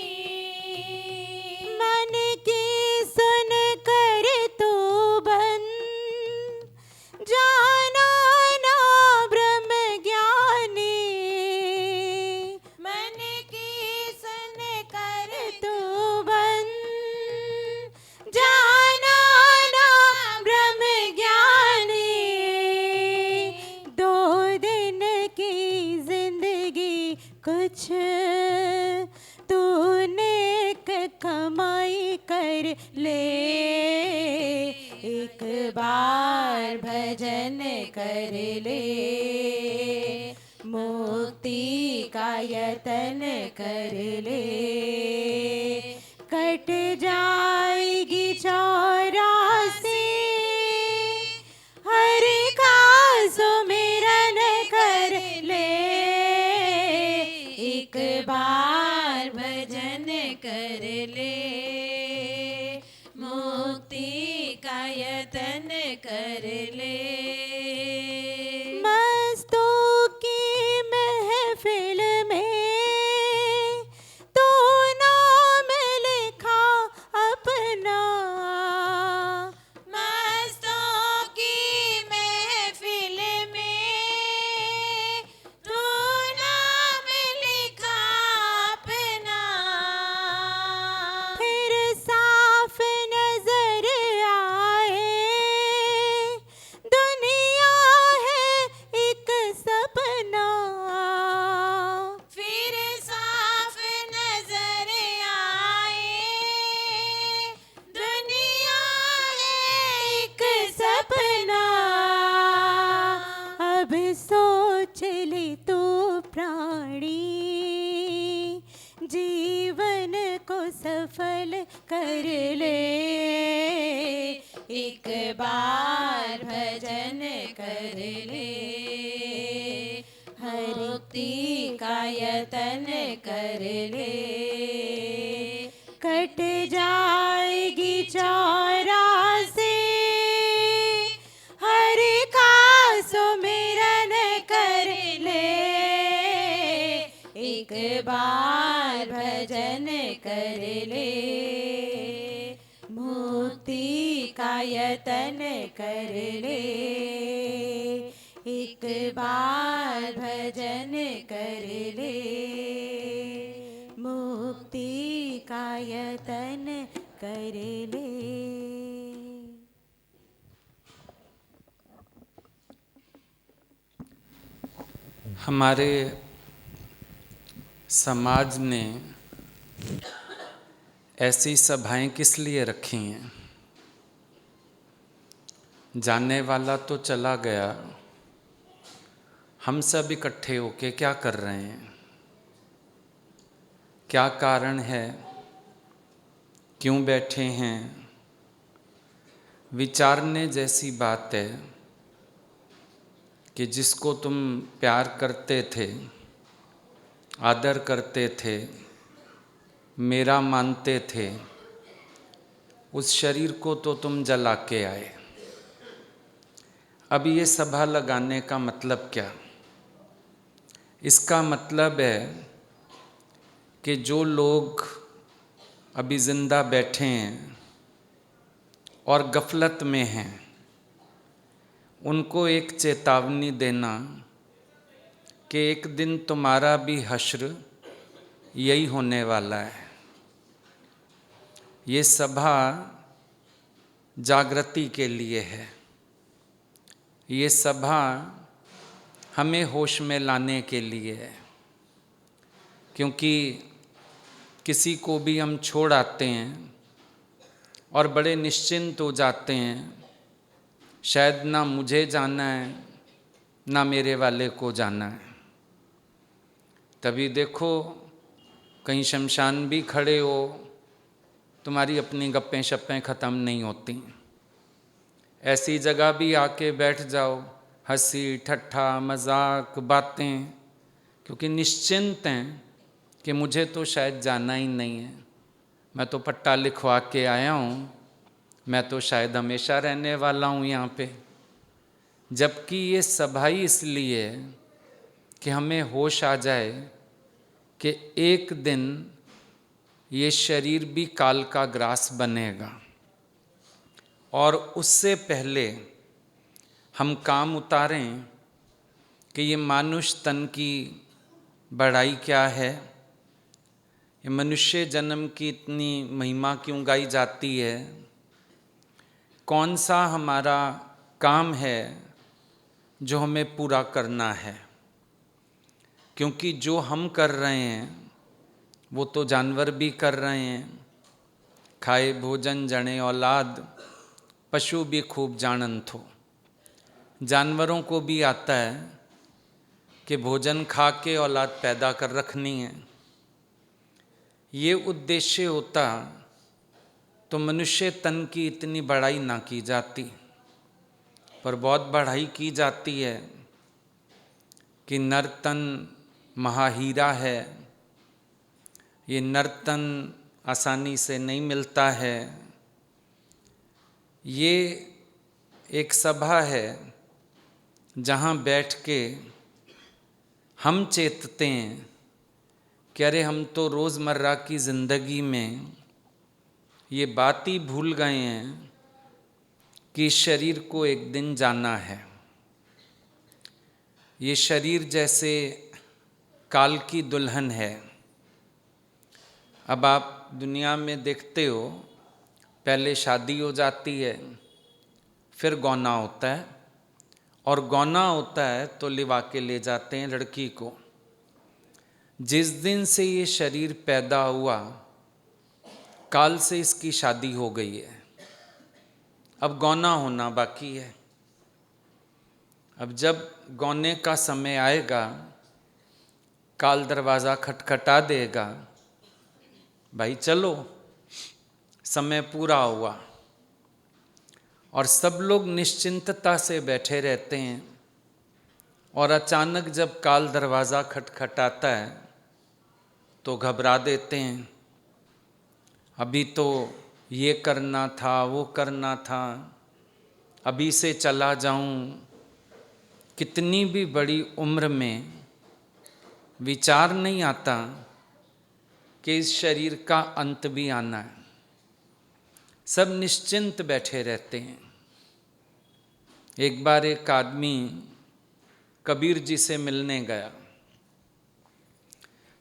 D: मन की सुन कर तू बन जाना ना ब्रह्म ज्ञानी। मन की सुन कर तू बन जाना ना ब्रह्म ज्ञानी। 2 दिन की जिंदगी कुछ तूने कमाई कर ले। एक बार भजन कर ले, मुक्ति का यतन कर ले। कट जाएगी 84, हरि का अब सोच ले तू प्राणी, जीवन को सफल कर ले। एक बार भजन कर ले, मुक्ति का यतन कर ले। कट जाएगी 84, हरि का सुमिरन कर ले। एक बार भजन कर ले, मुक्ति का यतन कर ले। एक बार भजन कर ले, मुक्ति का यतन कर ले।
E: हमारे समाज ने ऐसी सभाएं किस लिए रखी हैं? जाने वाला तो चला गया, हम सब इकट्ठे होके क्या कर रहे हैं? क्या कारण है? क्यों बैठे हैं? विचारने जैसी बात है कि जिसको तुम प्यार करते थे, आदर करते थे, मेरा मानते थे, उस शरीर को तो तुम जला के आए। अब ये सभा लगाने का मतलब क्या? इसका मतलब है कि जो लोग अभी ज़िंदा बैठे हैं और गफलत में हैं, उनको एक चेतावनी देना कि एक दिन तुम्हारा भी हश्र यही होने वाला है। ये सभा जागृति के लिए है। ये सभा हमें होश में लाने के लिए है, क्योंकि किसी को भी हम छोड़ आते हैं और बड़े निश्चिंत हो जाते हैं, शायद ना मुझे जाना है ना मेरे वाले को जाना है। तभी देखो कहीं शमशान भी खड़े हो, तुम्हारी अपनी गप्पें शप्पें ख़त्म नहीं होती। ऐसी जगह भी आके बैठ जाओ, हंसी ठट्ठा मजाक बातें, क्योंकि निश्चिंत हैं कि मुझे तो शायद जाना ही नहीं है, मैं तो पट्टा लिखवा के आया हूँ, मैं तो शायद हमेशा रहने वाला हूँ यहाँ पे। जबकि ये सभा ही इसलिए है कि हमें होश आ जाए कि एक दिन ये शरीर भी काल का ग्रास बनेगा, और उससे पहले हम काम उतारें कि ये मानुष तन की बड़ाई क्या है, ये मनुष्य जन्म की इतनी महिमा क्यों गाई जाती है, कौन सा हमारा काम है जो हमें पूरा करना है। क्योंकि जो हम कर रहे हैं वो तो जानवर भी कर रहे हैं। खाए भोजन जने औलाद, पशु भी खूब जानन थो। जानवरों को भी आता है कि भोजन खा के औलाद पैदा कर रखनी है। ये उद्देश्य होता तो मनुष्य तन की इतनी बढ़ाई ना की जाती, पर बहुत बढ़ाई की जाती है कि नर्तन महाहीरा है, ये नर्तन आसानी से नहीं मिलता है। ये एक सभा है जहाँ बैठ के हम चेतते हैं कि अरे हम तो रोज़मर्रा की ज़िंदगी में ये बात ही भूल गए हैं कि शरीर को एक दिन जाना है। ये शरीर जैसे काल की दुल्हन है। अब आप दुनिया में देखते हो, पहले शादी हो जाती है, फिर गौना होता है, और गौना होता है तो लिवा के ले जाते हैं लड़की को। जिस दिन से ये शरीर पैदा हुआ, काल से इसकी शादी हो गई है, अब गौना होना बाकी है। अब जब गौने का समय आएगा, काल दरवाज़ा खटखटा देगा, भाई चलो समय पूरा हुआ, और सब लोग निश्चिंतता से बैठे रहते हैं, और अचानक जब काल दरवाज़ा खटखटाता है तो घबरा देते हैं, अभी तो ये करना था, वो करना था, अभी से चला जाऊं। कितनी भी बड़ी उम्र में विचार नहीं आता कि इस शरीर का अंत भी आना है। सब निश्चिंत बैठे रहते हैं। एक बार एक आदमी कबीर जी से मिलने गया,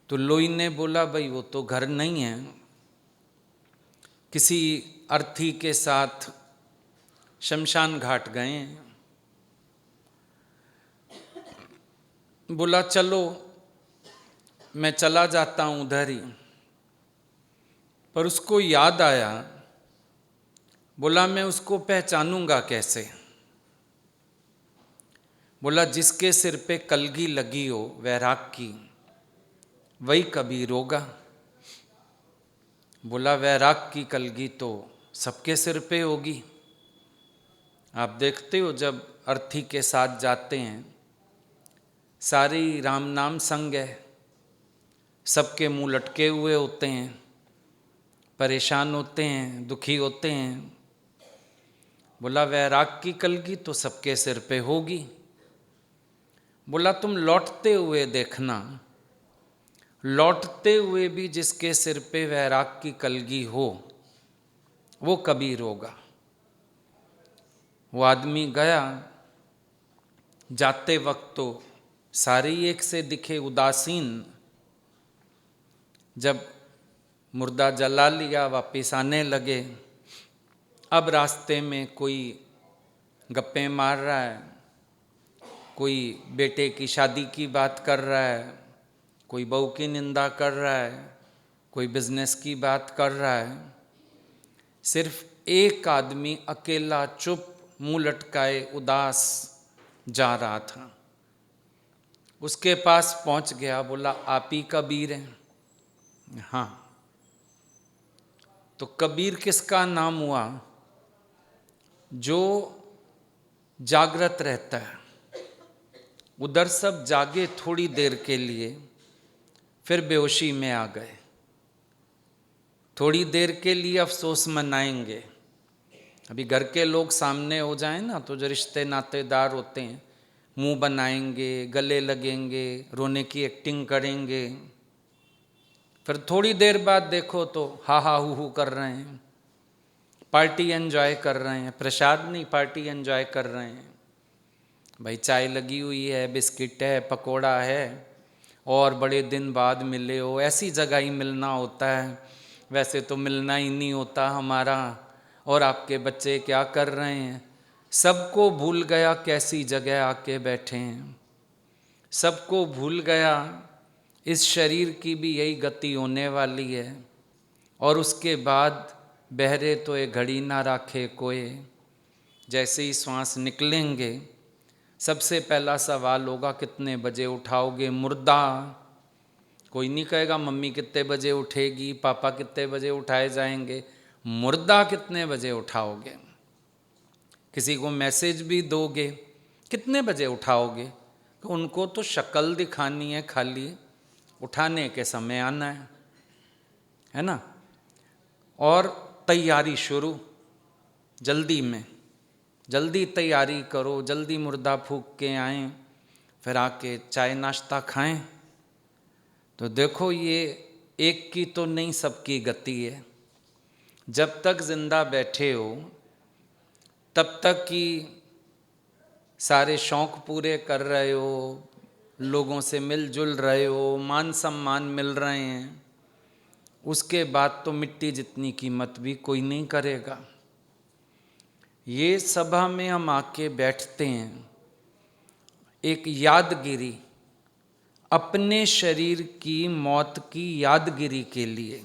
E: तो लोई ने बोला, भाई वो तो घर नहीं है, किसी अर्थी के साथ शमशान घाट गए हैं। बोला चलो मैं चला जाता हूँ उधर ही। पर उसको याद आया, बोला मैं उसको पहचानूंगा कैसे। बोला जिसके सिर पे कलगी लगी हो वैराग की, वही कबीर होगा। बोला वैराग की कलगी तो सबके सिर पे होगी। आप देखते हो जब अर्थी के साथ जाते हैं, सारी राम नाम संग है, सबके मुंह लटके हुए होते हैं, परेशान होते हैं, दुखी होते हैं। बोला वैराग की कलगी तो सबके सिर पे होगी। बोला तुम लौटते हुए देखना, लौटते हुए भी जिसके सिर पे वैराग की कलगी हो वो कबीर होगा। वो आदमी गया, जाते वक्त तो सारे ही एक से दिखे उदासीन। जब मुर्दा जला लिया, वापिस आने लगे। अब रास्ते में कोई गप्पे मार रहा है, कोई बेटे की शादी की बात कर रहा है, कोई बहू की निंदा कर रहा है, कोई बिजनेस की बात कर रहा है। सिर्फ एक आदमी अकेला चुप मुंह लटकाए उदास जा रहा था। उसके पास पहुंच गया, बोला आप ही कबीर हैं? हाँ। तो कबीर किसका नाम हुआ? जो जागृत रहता है। उधर सब जागे थोड़ी देर के लिए, फिर बेहोशी में आ गए। थोड़ी देर के लिए अफसोस मनाएंगे। अभी घर के लोग सामने हो जाएं ना, तो जो रिश्ते नातेदार होते हैं मुंह बनाएंगे, गले लगेंगे, रोने की एक्टिंग करेंगे। फिर थोड़ी देर बाद देखो तो हा हा हू कर रहे हैं, पार्टी एंजॉय कर रहे हैं। प्रसाद नहीं, पार्टी एंजॉय कर रहे हैं। भाई चाय लगी हुई है, बिस्किट है, पकोड़ा है, और बड़े दिन बाद मिले हो, ऐसी जगह ही मिलना होता है, वैसे तो मिलना ही नहीं होता हमारा। और आपके बच्चे क्या कर रहे हैं? सबको भूल गया कैसी जगह आके बैठे हैं। सबको भूल गया इस शरीर की भी यही गति होने वाली है, और उसके बाद बहरे तो ये घड़ी ना राखे कोई। जैसे ही श्वास निकलेंगे, सबसे पहला सवाल होगा कितने बजे उठाओगे मुर्दा। कोई नहीं कहेगा मम्मी कितने बजे उठेगी, पापा कितने बजे उठाए जाएंगे, मुर्दा कितने बजे उठाओगे। किसी को मैसेज भी दोगे, कितने बजे उठाओगे, तो उनको तो शक्ल दिखानी है, खाली उठाने के समय आना है ना। और तैयारी शुरू, जल्दी में, जल्दी तैयारी करो, जल्दी मुर्दा फूंक के आएं, फिर आके चाय नाश्ता खाएं। तो देखो ये एक की तो नहीं सबकी गति है। जब तक जिंदा बैठे हो तब तक की सारे शौक़ पूरे कर रहे हो, लोगों से मिलजुल रहे हो, मान सम्मान मिल रहे हैं। उसके बाद तो मिट्टी जितनी कीमत भी कोई नहीं करेगा। ये सभा में हम आके बैठते हैं एक यादगिरी, अपने शरीर की मौत की यादगिरी के लिए।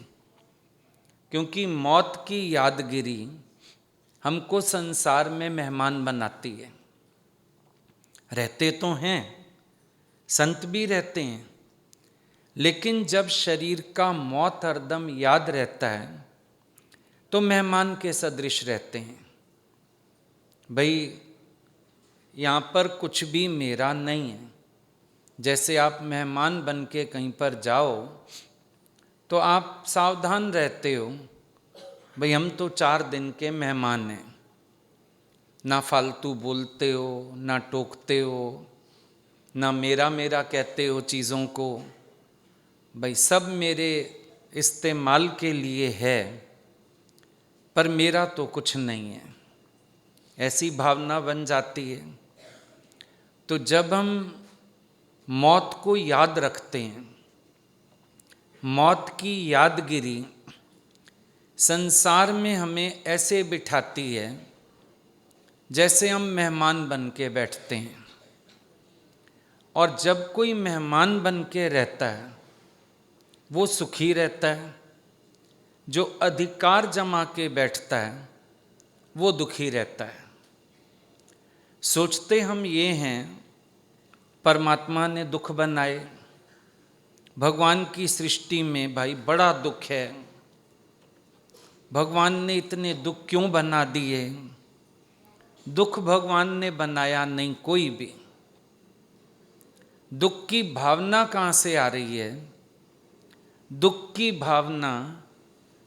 E: क्योंकि मौत की यादगिरी हमको संसार में मेहमान बनाती है। रहते तो हैं, संत भी रहते हैं, लेकिन जब शरीर का मौत हरदम याद रहता है तो मेहमान के सदृश रहते हैं। भाई यहाँ पर कुछ भी मेरा नहीं है। जैसे आप मेहमान बन के कहीं पर जाओ तो आप सावधान रहते हो, भाई हम तो 4 दिन के मेहमान हैं, ना फालतू बोलते हो, ना टोकते हो, ना मेरा मेरा कहते हो चीज़ों को, भाई सब मेरे इस्तेमाल के लिए है, पर मेरा तो कुछ नहीं है, ऐसी भावना बन जाती है। तो जब हम मौत को याद रखते हैं, मौत की यादगिरी संसार में हमें ऐसे बिठाती है जैसे हम मेहमान बन के बैठते हैं। और जब कोई मेहमान बन के रहता है वो सुखी रहता है, जो अधिकार जमा के बैठता है वो दुखी रहता है। सोचते हम ये हैं परमात्मा ने दुख बनाए, भगवान की सृष्टि में भाई बड़ा दुख है, भगवान ने इतने दुख क्यों बना दिए। दुख भगवान ने बनाया नहीं कोई भी। दुख की भावना कहाँ से आ रही है? दुख की भावना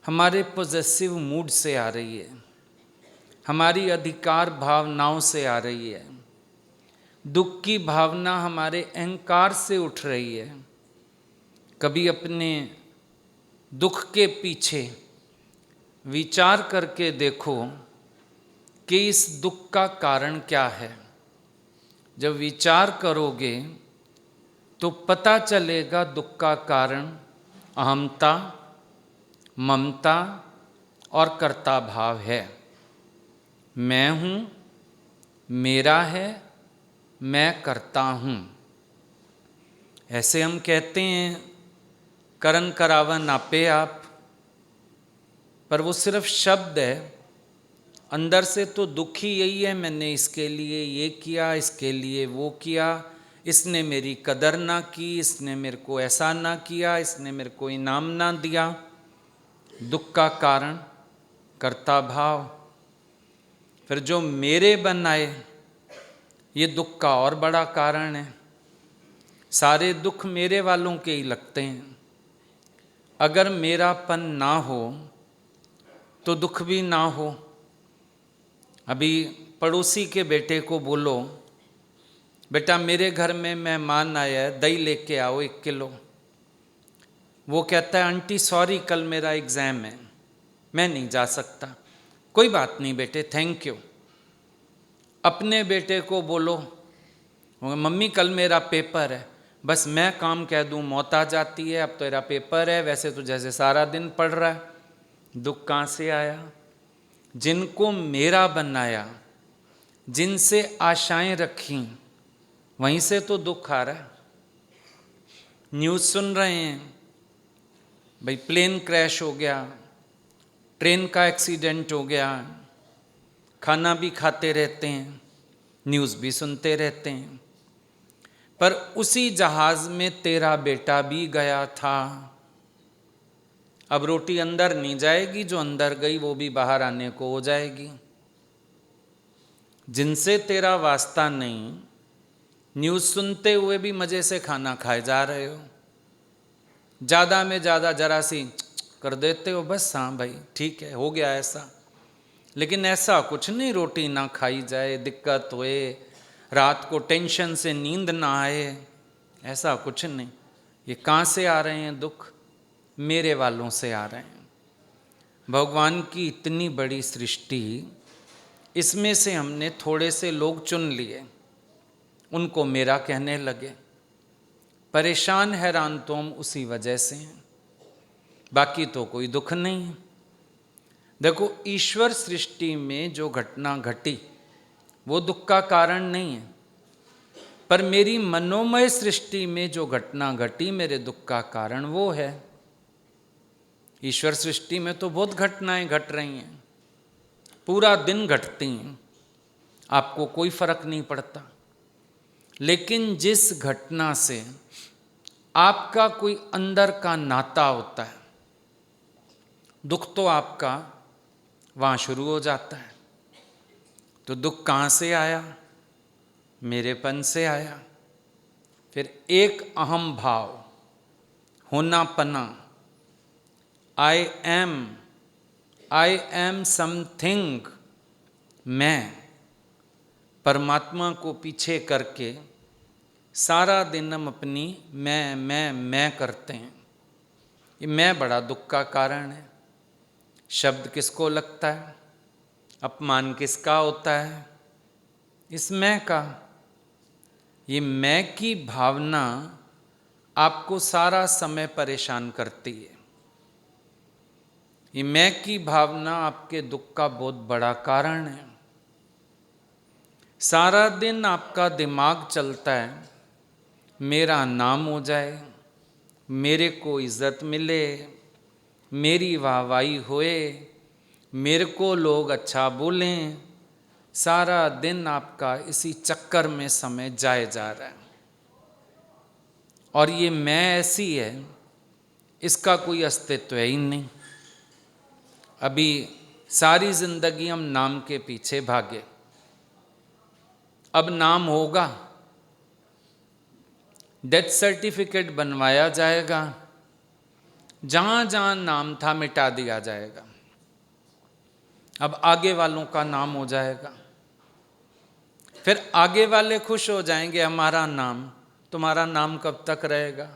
E: हमारे पॉजेसिव मूड से आ रही है, हमारी अधिकार भावनाओं से आ रही है। दुख की भावना हमारे अहंकार से उठ रही है। कभी अपने दुख के पीछे विचार करके देखो कि इस दुख का कारण क्या है। जब विचार करोगे तो पता चलेगा दुख का कारण अहमता, ममता और कर्ता भाव है। मैं हूँ, मेरा है, मैं करता हूँ। ऐसे हम कहते हैं करन करावन आपे आप, पर वो सिर्फ शब्द है, अंदर से तो दुख ही यही है, मैंने इसके लिए ये किया, इसके लिए वो किया, इसने मेरी कदर ना की, इसने मेरे को ऐसा ना किया, इसने मेरे को इनाम ना दिया। दुख का कारण कर्ता भाव। फिर जो मेरे बनाए ये दुख का और बड़ा कारण है। सारे दुख मेरे वालों के ही लगते हैं। अगर मेरापन ना हो तो दुख भी ना हो। अभी पड़ोसी के बेटे को बोलो, बेटा मेरे घर में मेहमान आया है, दही लेके आओ 1 किलो। वो कहता है आंटी सॉरी कल मेरा एग्ज़ाम है, मैं नहीं जा सकता। कोई बात नहीं बेटे, थैंक यू। अपने बेटे को बोलो, मम्मी कल मेरा पेपर है, बस मैं काम कह दूँ मौत आ जाती है, अब तो तेरा पेपर है, वैसे तो जैसे सारा दिन पढ़ रहा है। दुख कहाँ से आया? जिनको मेरा बनाया, जिनसे आशाएं रखी, वहीं से तो दुख आ रहा है। न्यूज़ सुन रहे हैं, भाई प्लेन क्रैश हो गया, ट्रेन का एक्सीडेंट हो गया, खाना भी खाते रहते हैं, न्यूज़ भी सुनते रहते हैं, पर उसी जहाज़ में तेरा बेटा भी गया था। अब रोटी अंदर नहीं जाएगी, जो अंदर गई वो भी बाहर आने को हो जाएगी। जिनसे तेरा वास्ता नहीं, न्यूज़ सुनते हुए भी मज़े से खाना खाए जा रहे हो। ज़्यादा में ज़्यादा जरा सी कर देते हो, बस हाँ भाई ठीक है हो गया ऐसा। लेकिन ऐसा कुछ नहीं रोटी ना खाई जाए, दिक्कत होए, रात को टेंशन से नींद ना आए, ऐसा कुछ नहीं। ये कहाँ से आ रहे हैं दुख? मेरे वालों से आ रहे हैं। भगवान की इतनी बड़ी सृष्टि, इसमें से हमने थोड़े से लोग चुन लिए, उनको मेरा कहने लगे। परेशान हैरान तो हम उसी वजह से हैं, बाकी तो कोई दुख नहीं। देखो ईश्वर सृष्टि में जो घटना घटी वो दुख का कारण नहीं है, पर मेरी मनोमय सृष्टि में जो घटना घटी मेरे दुख का कारण वो है। ईश्वर सृष्टि में तो बहुत घटनाएं घट रही हैं, पूरा दिन घटती हैं, आपको कोई फर्क नहीं पड़ता। लेकिन जिस घटना से आपका कोई अंदर का नाता होता है, दुख तो आपका वहाँ शुरू हो जाता है। तो दुख कहाँ से आया? मेरेपन से आया। फिर एक अहम भाव, होनापना, आई एम समथिंग, मैं, परमात्मा को पीछे करके सारा दिन हम अपनी मैं करते हैं। ये मैं बड़ा दुख का कारण है। शब्द किसको लगता है? अपमान किसका होता है? इस मैं का। ये मैं की भावना आपको सारा समय परेशान करती है। ये मैं की भावना आपके दुख का बहुत बड़ा कारण है। सारा दिन आपका दिमाग चलता है, मेरा नाम हो जाए, मेरे को इज्जत मिले, मेरी वाहवाही होए, मेरे को लोग अच्छा बोलें। सारा दिन आपका इसी चक्कर में समय जाए जा रहा है। और ये मैं ऐसी है, इसका कोई अस्तित्व ही नहीं। अभी सारी जिंदगी हम नाम के पीछे भागे। अब नाम होगा, डेथ सर्टिफिकेट बनवाया जाएगा, जहां जहां नाम था मिटा दिया जाएगा। अब आगे वालों का नाम हो जाएगा। फिर आगे वाले खुश हो जाएंगे, हमारा नाम। तुम्हारा नाम कब तक रहेगा?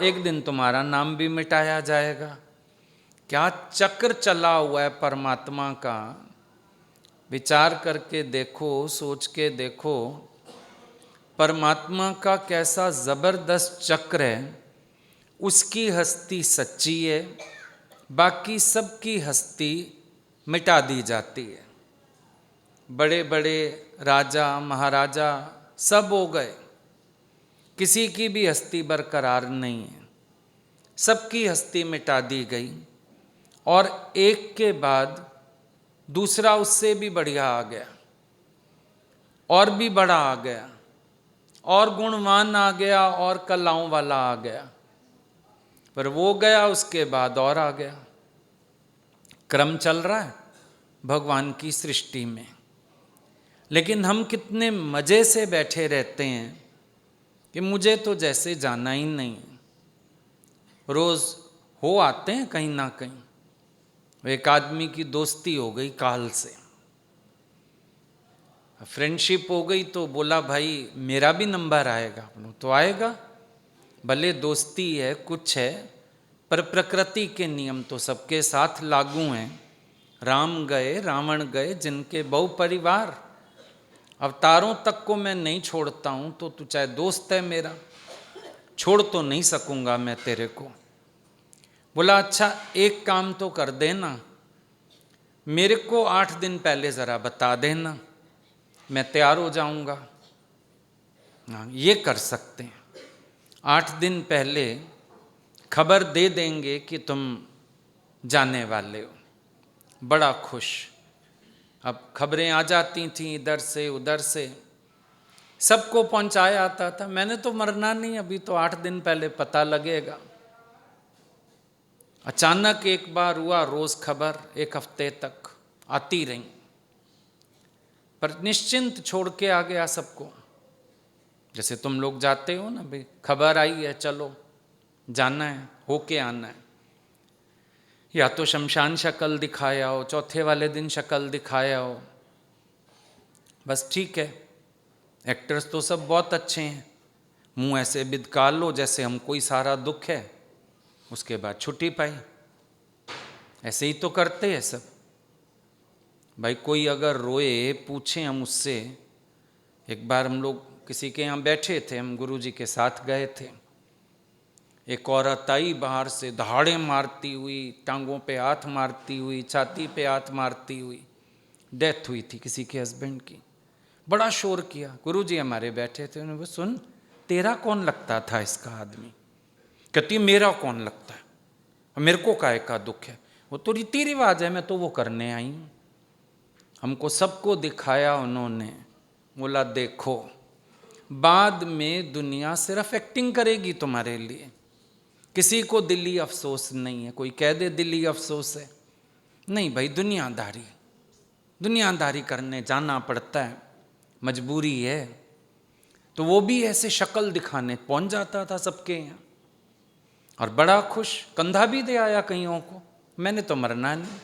E: एक दिन तुम्हारा नाम भी मिटाया जाएगा। क्या चक्र चला हुआ है परमात्मा का, विचार करके देखो, सोच के देखो। परमात्मा का कैसा जबरदस्त चक्र है। उसकी हस्ती सच्ची है, बाकी सबकी हस्ती मिटा दी जाती है। बड़े बड़े राजा महाराजा सब हो गए, किसी की भी हस्ती बरकरार नहीं है। सबकी हस्ती मिटा दी गई और एक के बाद दूसरा उससे भी बढ़िया आ गया, और भी बड़ा आ गया, और गुणवान आ गया, और कलाओं वाला आ गया। पर वो गया, उसके बाद और आ गया। क्रम चल रहा है भगवान की सृष्टि में। लेकिन हम कितने मजे से बैठे रहते हैं कि मुझे तो जैसे जाना ही नहीं। रोज हो आते हैं कहीं ना कहीं। एक आदमी की दोस्ती हो गई काल से, फ्रेंडशिप हो गई, तो बोला भाई मेरा भी नंबर आएगा। तो आएगा, भले दोस्ती है, कुछ है, पर प्रकृति के नियम तो सबके साथ लागू हैं। राम गए, रावण गए, जिनके बहु परिवार, अवतारों तक को मैं नहीं छोड़ता हूं, तो तू चाहे दोस्त है मेरा, छोड़ तो नहीं सकूंगा मैं तेरे को। बोला अच्छा एक काम तो कर देना, मेरे को 8 दिन पहले जरा बता देना, मैं तैयार हो जाऊंगा। हाँ, ये कर सकते हैं। 8 दिन पहले खबर दे देंगे कि तुम जाने वाले हो। बड़ा खुश। अब खबरें आ जाती थीं इधर से उधर से, सबको पहुंचाया आता था। मैंने तो मरना नहीं, अभी तो 8 दिन पहले पता लगेगा। अचानक एक बार हुआ, रोज खबर 1 हफ्ते तक आती रही, पर निश्चिंत छोड़ के आ गया सबको। जैसे तुम लोग जाते हो ना, भाई खबर आई है, चलो जाना है, होके आना है। या तो शमशान शक्ल दिखाया हो, चौथे वाले दिन शक्ल दिखाया हो, बस ठीक है। एक्टर्स तो सब बहुत अच्छे हैं, मुंह ऐसे बिदका लो जैसे हमको ही सारा दुख है, उसके बाद छुट्टी पाई। ऐसे ही तो करते हैं सब। भाई कोई अगर रोए, पूछे हम उससे। एक बार हम लोग किसी के यहाँ बैठे थे, हम गुरुजी के साथ गए थे। एक औरत आई बाहर से, दहाड़े मारती हुई, टांगों पे हाथ मारती हुई, छाती पे हाथ मारती हुई। डेथ हुई थी किसी के हस्बैंड की। बड़ा शोर किया। गुरुजी हमारे बैठे थे, उन्होंने सुन तेरा कौन लगता था इसका आदमी? कहती मेरा कौन लगता है, मेरे को काहे का दुख है, वो तो रीति रिवाज है, मैं तो वो करने आई हूँ। हमको सबको दिखाया उन्होंने। बोला देखो बाद में दुनिया सिर्फ एक्टिंग करेगी तुम्हारे लिए। किसी को दिली अफसोस नहीं है। कोई कह दे दिली अफसोस है, नहीं भाई, दुनियादारी करने जाना पड़ता है, मजबूरी है। तो वो भी ऐसे शक्ल दिखाने पहुंच जाता था सबके यहाँ, और बड़ा खुश, कंधा भी दे आया कईयों को, मैंने तो मरना नहीं।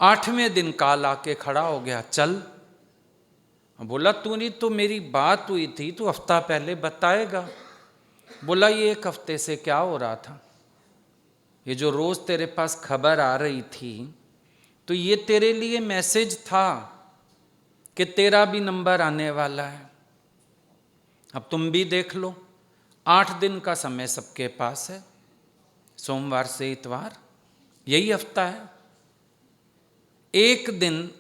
E: 8वें दिन काल आके खड़ा हो गया, चल। बोला तूने तो मेरी बात हुई थी, तू हफ्ता पहले बताएगा। बोला ये 1 हफ्ते से क्या हो रहा था, ये जो रोज तेरे पास खबर आ रही थी, तो ये तेरे लिए मैसेज था कि तेरा भी नंबर आने वाला है। अब तुम भी देख लो, 8 दिन का समय सबके पास है, सोमवार से इतवार, यही हफ्ता है। एक दिन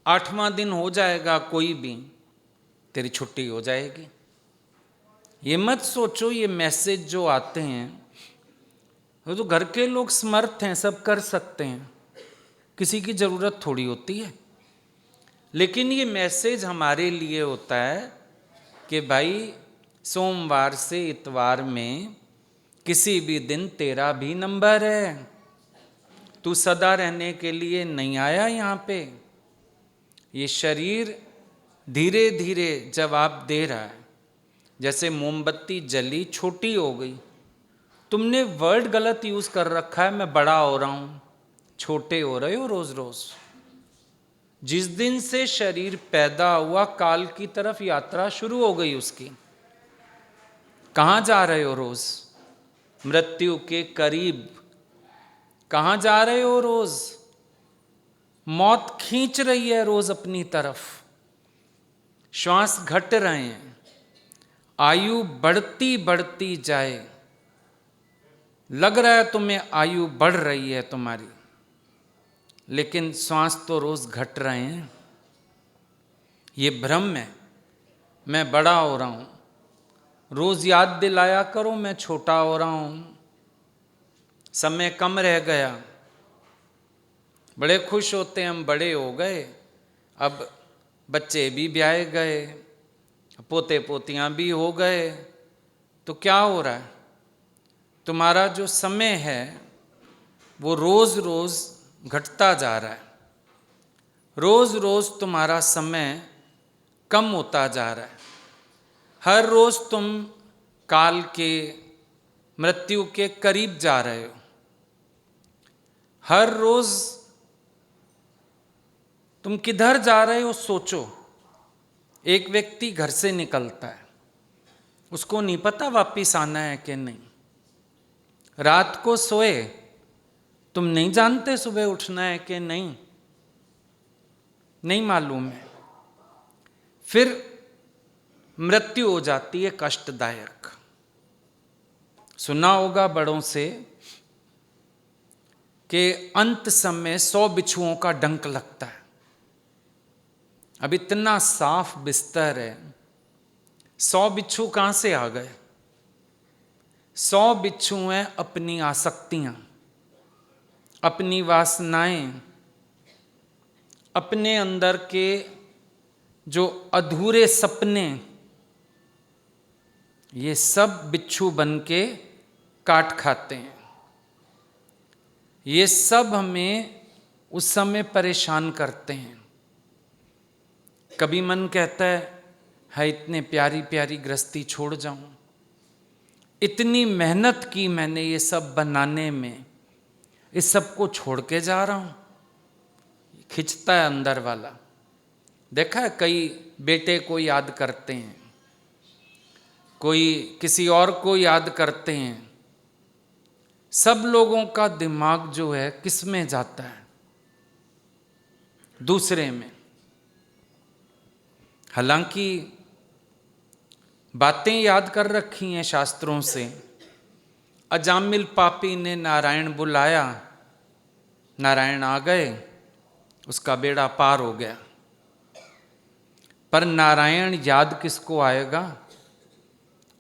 E: 8वां दिन हो जाएगा, कोई भी तेरी छुट्टी हो जाएगी। ये मत सोचो ये मैसेज जो आते हैं वो तो घर के लोग समर्थ हैं, सब कर सकते हैं, किसी की ज़रूरत थोड़ी होती है। लेकिन ये मैसेज हमारे लिए होता है कि भाई सोमवार से इतवार में किसी भी दिन तेरा भी नंबर है, तू सदा रहने के लिए नहीं आया यहाँ पे। ये शरीर धीरे धीरे जवाब दे रहा है। जैसे मोमबत्ती जली, छोटी हो गई, तुमने वर्ड गलत यूज कर रखा है, मैं बड़ा हो रहा हूं, छोटे हो रहे हो रोज रोज। जिस दिन से शरीर पैदा हुआ, काल की तरफ यात्रा शुरू हो गई उसकी। कहां जा रहे हो रोज? मृत्यु के करीब। कहां जा रहे हो रोज? मौत खींच रही है रोज अपनी तरफ, श्वास घट रहे हैं, आयु बढ़ती बढ़ती जाए। लग रहा है तुम्हें आयु बढ़ रही है तुम्हारी, लेकिन श्वास तो रोज घट रहे हैं। ये भ्रम है, मैं बड़ा हो रहा हूं। रोज याद दिलाया करो मैं छोटा हो रहा हूं, समय कम रह गया। बड़े खुश होते हैं हम बड़े हो गए, अब बच्चे भी ब्याहे गए, पोते पोतियां भी हो गए, तो क्या हो रहा है? तुम्हारा जो समय है वो रोज रोज घटता जा रहा है, रोज रोज तुम्हारा समय कम होता जा रहा है। हर रोज तुम काल के, मृत्यु के करीब जा रहे हो। हर रोज तुम किधर जा रहे हो सोचो। एक व्यक्ति घर से निकलता है, उसको नहीं पता वापिस आना है कि नहीं। रात को सोए, तुम नहीं जानते सुबह उठना है कि नहीं, नहीं मालूम है। फिर मृत्यु हो जाती है कष्टदायक। सुना होगा बड़ों से कि अंत समय 100 बिच्छुओं का डंक लगता है। अब इतना साफ बिस्तर है, 100 बिच्छू कहां से आ गए? 100 बिच्छू हैं अपनी आसक्तियां, अपनी वासनाएं, अपने अंदर के जो अधूरे सपने, ये सब बिच्छू बन के काट खाते हैं। ये सब हमें उस समय परेशान करते हैं। कभी मन कहता है इतने प्यारी प्यारी गृहस्थी छोड़ जाऊं, इतनी मेहनत की मैंने ये सब बनाने में, इस सब को छोड़ के जा रहा हूं। खिंचता है अंदर वाला। देखा है कई बेटे को याद करते हैं, कोई किसी और को याद करते हैं। सब लोगों का दिमाग जो है किस में जाता है? दूसरे में। हालांकि बातें याद कर रखी हैं शास्त्रों से। अजामिल पापी ने नारायण बुलाया, नारायण आ गए, उसका बेड़ा पार हो गया। पर नारायण याद किसको आएगा?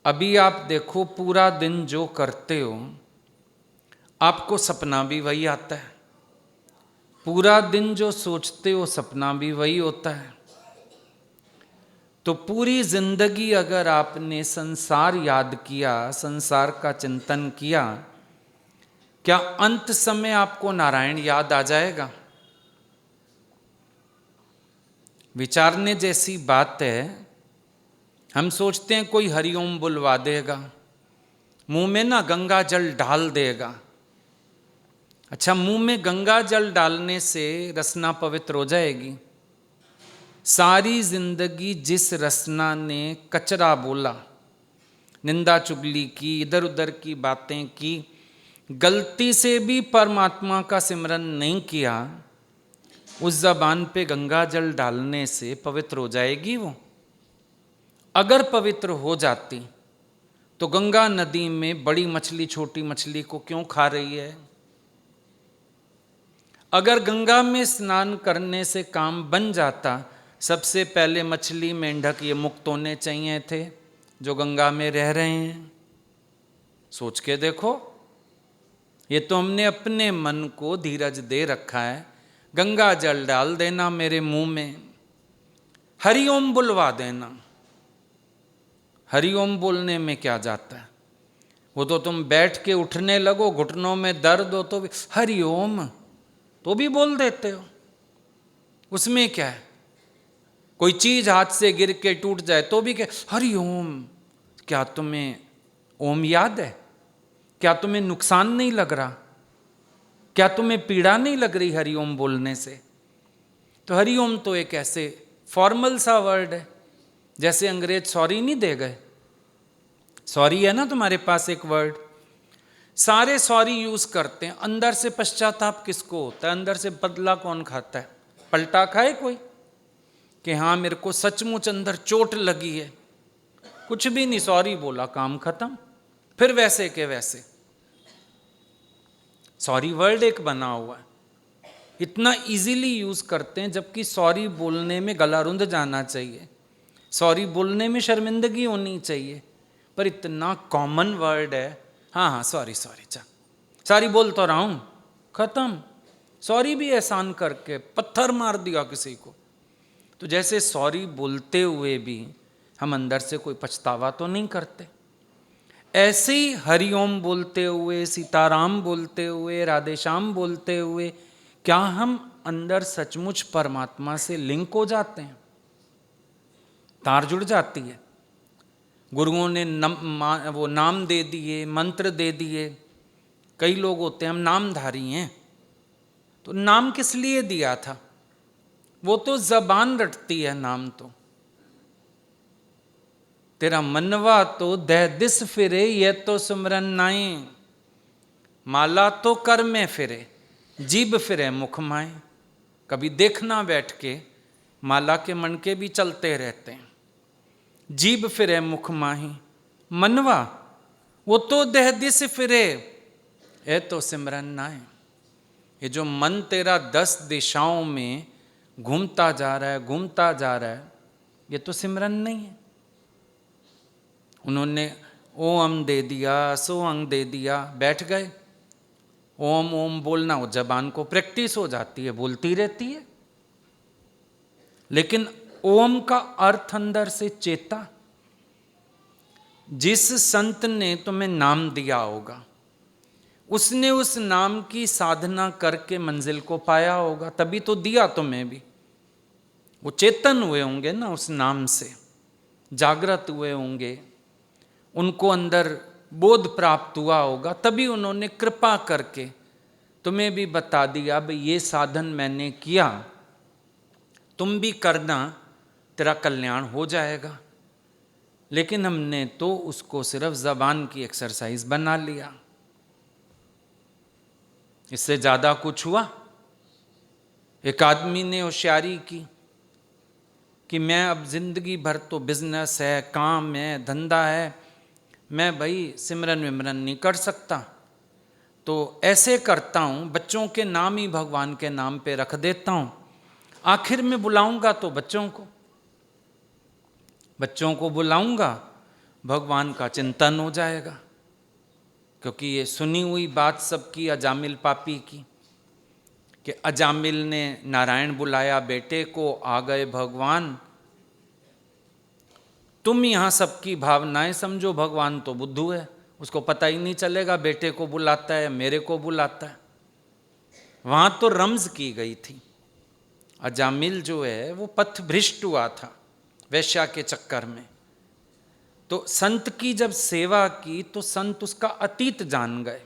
E: अभी आप देखो, पूरा दिन जो करते हो आपको सपना भी वही आता है। पूरा दिन जो सोचते हो सपना भी वही होता है। तो पूरी जिंदगी अगर आपने संसार याद किया, संसार का चिंतन किया, क्या अंत समय आपको नारायण याद आ जाएगा? विचारने जैसी बात है। हम सोचते हैं कोई हरिओम बुलवा देगा, मुंह में ना गंगा जल डाल देगा। अच्छा, मुंह में गंगा जल डालने से रसना पवित्र हो जाएगी? सारी जिंदगी जिस रसना ने कचरा बोला, निंदा चुगली की, इधर उधर की बातें की, गलती से भी परमात्मा का सिमरन नहीं किया, उस जबान पे गंगा जल डालने से पवित्र हो जाएगी वो? अगर पवित्र हो जाती तो गंगा नदी में बड़ी मछली छोटी मछली को क्यों खा रही है? अगर गंगा में स्नान करने से काम बन जाता, सबसे पहले मछली मेंढक ये मुक्त होने चाहिए थे जो गंगा में रह रहे हैं। सोच के देखो, ये तो हमने अपने मन को धीरज दे रखा है। गंगा जल डाल देना मेरे मुंह में, हरिओम बुलवा देना। हरिओम बोलने में क्या जाता है? वो तो तुम बैठ के उठने लगो, घुटनों में दर्द हो तो भी हरिओम तो भी बोल देते हो, उसमें क्या है? कोई चीज हाथ से गिर के टूट जाए तो भी क्या हरिओम? क्या तुम्हें ओम याद है? क्या तुम्हें नुकसान नहीं लग रहा? क्या तुम्हें पीड़ा नहीं लग रही हरिओम बोलने से? तो हरिओम तो एक ऐसे फॉर्मल सा वर्ड है, जैसे अंग्रेज सॉरी नहीं दे गए। सॉरी है ना तुम्हारे पास एक वर्ड, सारे सॉरी यूज करते हैं। अंदर से पश्चाताप किसको होता है? अंदर से बदला कौन खाता है? पलटा खाए कोई कि हाँ मेरे को सचमुच अंदर चोट लगी है, कुछ भी नहीं, सॉरी बोला, काम खत्म। फिर वैसे के वैसे सॉरी वर्ड एक बना हुआ है, इतना इजीली यूज करते हैं, जबकि सॉरी बोलने में गला रुंध जाना चाहिए, सॉरी बोलने में शर्मिंदगी होनी चाहिए, पर इतना कॉमन वर्ड है। हाँ हाँ सॉरी सॉरी, चा सॉरी बोल तो रहा हूं, खत्म। सॉरी भी एहसान करके पत्थर मार दिया किसी को। तो जैसे सॉरी बोलते हुए भी हम अंदर से कोई पछतावा तो नहीं करते, ऐसे ही हरिओम बोलते हुए, सीताराम बोलते हुए, राधेश्याम बोलते हुए, क्या हम अंदर सचमुच परमात्मा से लिंक हो जाते हैं? तार जुड़ जाती है। गुरुओं ने वो नाम दे दिए, मंत्र दे दिए। कई लोग होते हैं हम नामधारी हैं, तो नाम किस लिए दिया था? वो तो जबान रटती है नाम तो। तेरा मनवा तो दह दिस फिरे, ये तो सुमरन नाई। माला तो कर में फिरे, जीभ फिरे मुख माए। कभी देखना बैठ के, माला के मनके भी चलते रहते हैं। जीभ फिरे मुख माही, मनवा वो तो दह दिस फिरे, ए तो सिमरन नाए। ये जो मन तेरा 10 दिशाओं में घूमता जा रहा है, घूमता जा रहा है, ये तो सिमरन नहीं है। उन्होंने ओम दे दिया, सो अंग दे दिया, बैठ गए। ओम ओम बोलना, वो जबान को प्रैक्टिस हो जाती है, बोलती रहती है। लेकिन ओम का अर्थ अंदर से चेता। जिस संत ने तुम्हें नाम दिया होगा, उसने उस नाम की साधना करके मंजिल को पाया होगा, तभी तो दिया तुम्हें भी। वो चेतन हुए होंगे ना उस नाम से, जागृत हुए होंगे, उनको अंदर बोध प्राप्त हुआ होगा, तभी उन्होंने कृपा करके तुम्हें भी बता दिया भाई ये साधन मैंने किया, तुम भी करना, तेरा कल्याण हो जाएगा। लेकिन हमने तो उसको सिर्फ जबान की एक्सरसाइज बना लिया। इससे ज़्यादा कुछ हुआ? एक आदमी ने होशियारी की कि मैं अब जिंदगी भर तो बिजनेस है, काम है, धंधा है, मैं भाई सिमरन विमरन नहीं कर सकता, तो ऐसे करता हूँ बच्चों के नाम ही भगवान के नाम पे रख देता हूँ, आखिर में बुलाऊंगा तो बच्चों को बुलाऊंगा, भगवान का चिंतन हो जाएगा। क्योंकि ये सुनी हुई बात सबकी अजामिल पापी की कि अजामिल ने नारायण बुलाया बेटे को, आ गए भगवान। तुम यहाँ सबकी भावनाएं समझो, भगवान तो बुद्धू है, उसको पता ही नहीं चलेगा बेटे को बुलाता है मेरे को बुलाता है। वहां तो रम्ज की गई थी। अजामिल जो है वो पथ भ्रष्ट हुआ था वैश्या के चक्कर में। तो संत की जब सेवा की तो संत उसका अतीत जान गए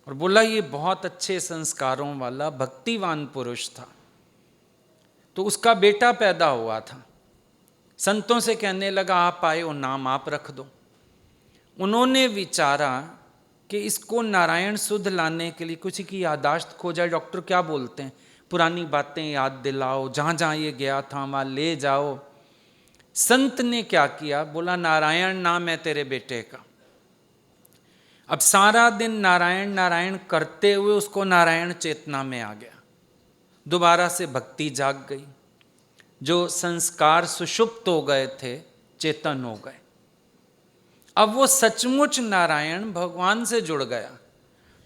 E: और बोला ये बहुत अच्छे संस्कारों वाला भक्तिवान पुरुष था। तो उसका बेटा पैदा हुआ था। संतों से कहने लगा आप आए और नाम आप रख दो। उन्होंने विचारा कि इसको नारायण शुद्ध लाने के लिए कुछ की यादाश्त खो जाए। डॉक्टर क्या बोलते हैं, पुरानी बातें याद दिलाओ, जहाँ जहाँ ये गया था वहाँ ले जाओ। संत ने क्या किया, बोला नारायण नाम है तेरे बेटे का। अब सारा दिन नारायण नारायण करते हुए उसको नारायण चेतना में आ गया, दोबारा से भक्ति जाग गई। जो संस्कार सुषुप्त हो गए थे चेतन हो गए। अब वो सचमुच नारायण भगवान से जुड़ गया।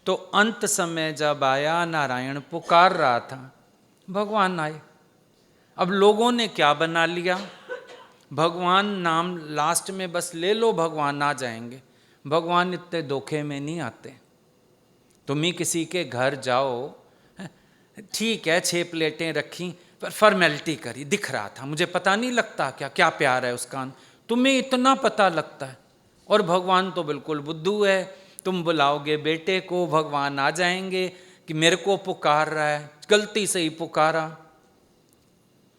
E: तो अंत समय जब आया, नारायण पुकार रहा था, भगवान आए। अब लोगों ने क्या बना लिया, भगवान नाम लास्ट में बस ले लो भगवान आ जाएंगे। भगवान इतने धोखे में नहीं आते। तुम ही किसी के घर जाओ, ठीक है 6 प्लेटें रखी पर फॉर्मेलिटी करी, दिख रहा था, मुझे पता नहीं लगता क्या क्या प्यार है उसका, तुम्हें इतना पता लगता है। और भगवान तो बिल्कुल बुद्धू है, तुम बुलाओगे बेटे को भगवान आ जाएंगे कि मेरे को पुकार रहा है, गलती से ही पुकारा।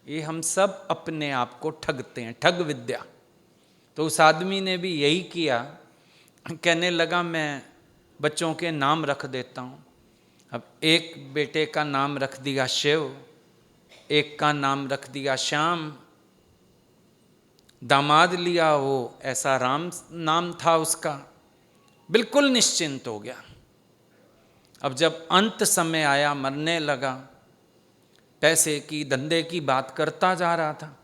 E: ये हम सब अपने आप को ठगते हैं, ठग विद्या। तो उस आदमी ने भी यही किया, कहने लगा मैं बच्चों के नाम रख देता हूँ। अब एक बेटे का नाम रख दिया शिव, एक का नाम रख दिया श्याम, दामाद लिया वो ऐसा राम नाम था उसका, बिल्कुल निश्चिंत हो गया। अब जब अंत समय आया, मरने लगा, पैसे की धंधे की बात करता जा रहा था।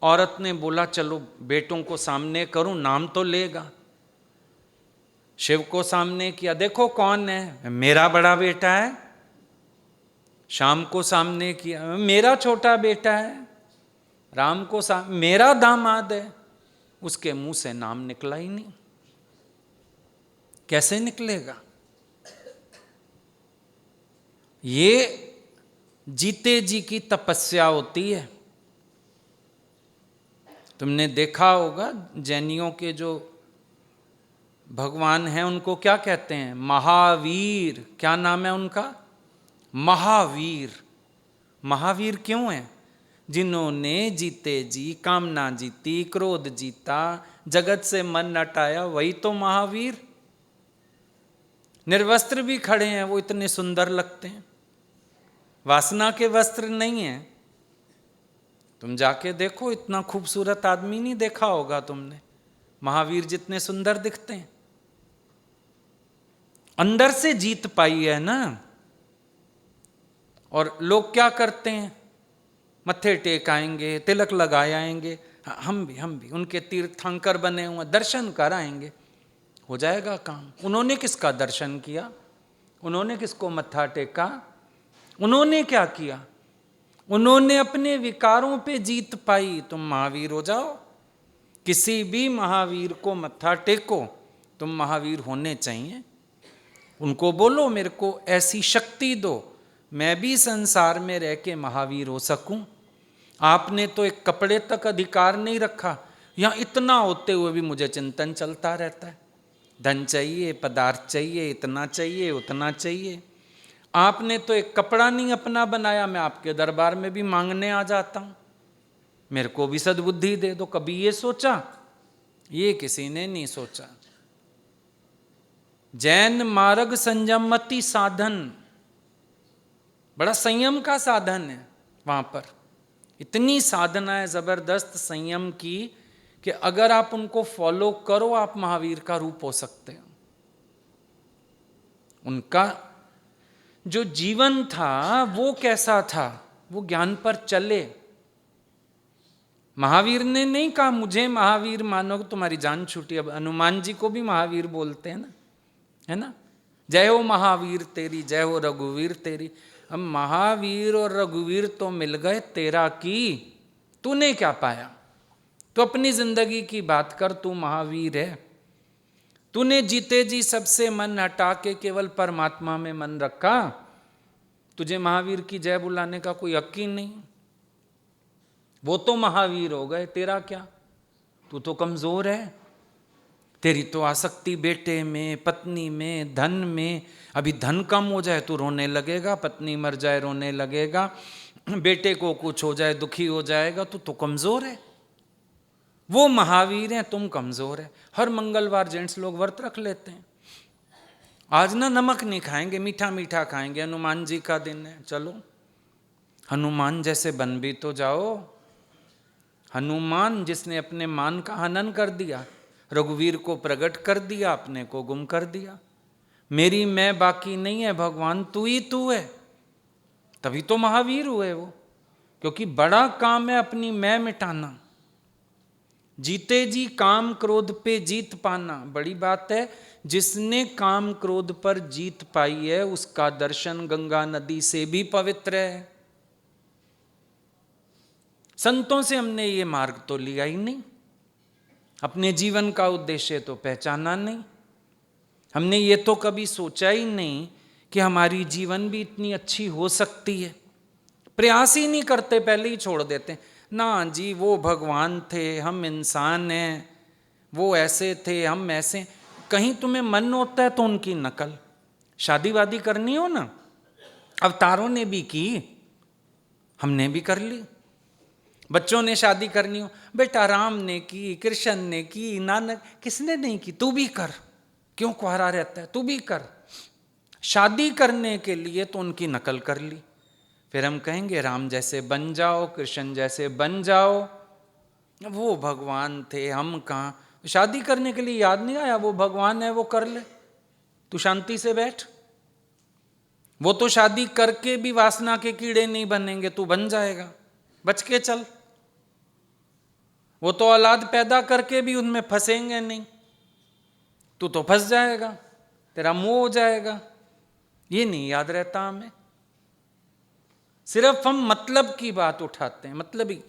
E: औरत ने बोला चलो बेटों को सामने करूं, नाम तो लेगा। शिव को सामने किया, देखो कौन है, मेरा बड़ा बेटा है। श्याम को सामने किया, मेरा छोटा बेटा है। राम को मेरा दामाद है। उसके मुंह से नाम निकला ही नहीं। कैसे निकलेगा? ये जीते जी की तपस्या होती है। तुमने देखा होगा जैनियों के जो भगवान हैं उनको क्या कहते हैं, महावीर। क्या नाम है उनका? महावीर। महावीर क्यों है? जिन्होंने जीते जी कामना जीती, क्रोध जीता, जगत से मन हटाया, वही तो महावीर। निर्वस्त्र भी खड़े हैं, वो इतने सुंदर लगते हैं, वासना के वस्त्र नहीं है। तुम जाके देखो, इतना खूबसूरत आदमी नहीं देखा होगा तुमने, महावीर जितने सुंदर दिखते हैं। अंदर से जीत पाई है ना। और लोग क्या करते हैं, मत्थे टेक आएंगे, तिलक लगाए आएंगे, हम भी उनके तीर्थंकर बने हुए, दर्शन कर आएंगे, हो जाएगा काम। उन्होंने किसका दर्शन किया? उन्होंने किसको मत्था टेका? उन्होंने क्या किया? उन्होंने अपने विकारों पे जीत पाई। तुम महावीर हो जाओ, किसी भी महावीर को मत्था टेको, तुम महावीर होने चाहिए। उनको बोलो मेरे को ऐसी शक्ति दो, मैं भी संसार में रह के महावीर हो सकूं। आपने तो एक कपड़े तक अधिकार नहीं रखा, यहाँ इतना होते हुए भी मुझे चिंतन चलता रहता है। धन चाहिए, पदार्थ चाहिए, इतना चाहिए, उतना चाहिए। आपने तो एक कपड़ा नहीं अपना बनाया, मैं आपके दरबार में भी मांगने आ जाता हूँ, मेरे को भी सद्बुद्धि दे दो। कभी ये सोचा? ये किसी ने नहीं सोचा। जैन मार्ग संयमति साधन, बड़ा संयम का साधन है। वहां पर इतनी साधना है जबरदस्त संयम की कि अगर आप उनको फॉलो करो आप महावीर का रूप हो सकते हो। उनका जो जीवन था वो कैसा था, वो ज्ञान पर चले। महावीर ने नहीं कहा मुझे महावीर मानोगे तुम्हारी जान छूटी। अब हनुमान जी को भी महावीर बोलते हैं ना, है ना, जय हो महावीर तेरी, जय हो रघुवीर तेरी। अब महावीर और रघुवीर तो मिल गए, तेरा की तूने क्या पाया? तो अपनी जिंदगी की बात कर, तू महावीर है। तूने जीते जी सबसे मन हटा के केवल परमात्मा में मन रखा, तुझे महावीर की जय बुलाने का कोई हक ही नहीं। वो तो महावीर हो गए, तेरा क्या? तू तो कमजोर है। तेरी तो आसक्ति बेटे में, पत्नी में, धन में। अभी धन कम हो जाए तो रोने लगेगा, पत्नी मर जाए रोने लगेगा, बेटे को कुछ हो जाए दुखी हो जाएगा। तो कमजोर है। वो महावीर हैं, तुम कमजोर है। हर मंगलवार जेंट्स लोग व्रत रख लेते हैं, आज ना नमक नहीं खाएंगे, मीठा मीठा खाएंगे, हनुमान जी का दिन है। चलो हनुमान जैसे बन भी तो जाओ। हनुमान जिसने अपने मान का हनन कर दिया, रघुवीर को प्रकट कर दिया, अपने को गुम कर दिया। मेरी मैं बाकी नहीं है भगवान, तू ही तू है। तभी तो महावीर हुए वो, क्योंकि बड़ा काम है अपनी मैं मिटाना। जीते जी काम क्रोध पे जीत पाना बड़ी बात है। जिसने काम क्रोध पर जीत पाई है उसका दर्शन गंगा नदी से भी पवित्र है। संतों से हमने ये मार्ग तो लिया ही नहीं, अपने जीवन का उद्देश्य तो पहचाना नहीं। हमने ये तो कभी सोचा ही नहीं कि हमारी जीवन भी इतनी अच्छी हो सकती है। प्रयास ही नहीं करते, पहले ही छोड़ देते। ना जी, वो भगवान थे, हम इंसान हैं, वो ऐसे थे, हम ऐसे। कहीं तुम्हें मन होता है तो उनकी नकल। शादी वादी करनी हो ना, अवतारों ने भी की, हमने भी कर ली। बच्चों ने शादी करनी हो, बेटा राम ने की, कृष्ण ने की, नानक, किसने नहीं की? तू भी कर। क्यों कुंवारा रहता है? तू भी कर। शादी करने के लिए तो उनकी नकल कर ली। फिर हम कहेंगे राम जैसे बन जाओ, कृष्ण जैसे बन जाओ, वो भगवान थे, हम कहाँ। शादी करने के लिए याद नहीं आया वो भगवान है, वो कर ले, तू शांति से बैठ। वो तो शादी करके भी वासना के कीड़े नहीं बनेंगे, तू बन जाएगा, बच के चल। वो तो औलाद पैदा करके भी उनमें फंसेंगे नहीं, तू तो फंस जाएगा, तेरा मुंह हो जाएगा। ये नहीं याद रहता हमें। सिर्फ हम मतलब की बात उठाते हैं, मतलब ही।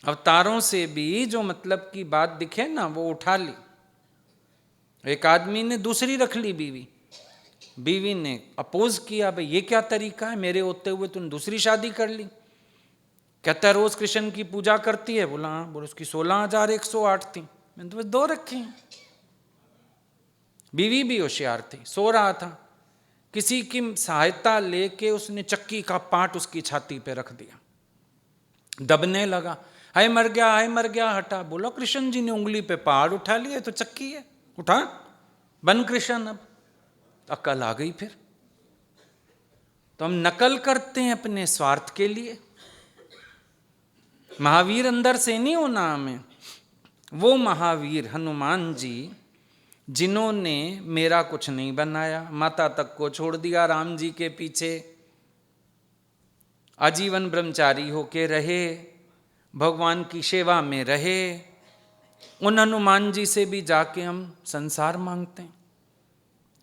E: अवतारों से भी जो मतलब की बात दिखे ना वो उठा ली। एक आदमी ने दूसरी रख ली बीवी, बीवी ने अपोज किया, भाई ये क्या तरीका है, मेरे होते हुए तुमने दूसरी शादी कर ली। कहता है रोज कृष्ण की पूजा करती है? बोला हाँ। बोले उसकी 16,108 थी, मैंने तो बस 2 रखी हैं। बीवी भी होशियार थी, सो रहा था, किसी की सहायता लेके उसने चक्की का पाट उसकी छाती पे रख दिया, दबने लगा। हाय मर गया, हाय मर गया, हटा। बोला कृष्ण जी ने उंगली पे पहाड़ उठा लिया, तो चक्की है, उठा, बन कृष्ण। अब अकल आ गई। फिर तो हम नकल करते हैं अपने स्वार्थ के लिए। महावीर अंदर से नहीं होना हमें। वो महावीर हनुमान जी जिन्होंने मेरा कुछ नहीं बनाया, माता तक को छोड़ दिया राम जी के पीछे, आजीवन ब्रह्मचारी होके रहे, भगवान की सेवा में रहे। उन हनुमान जी से भी जाके हम संसार मांगते हैं,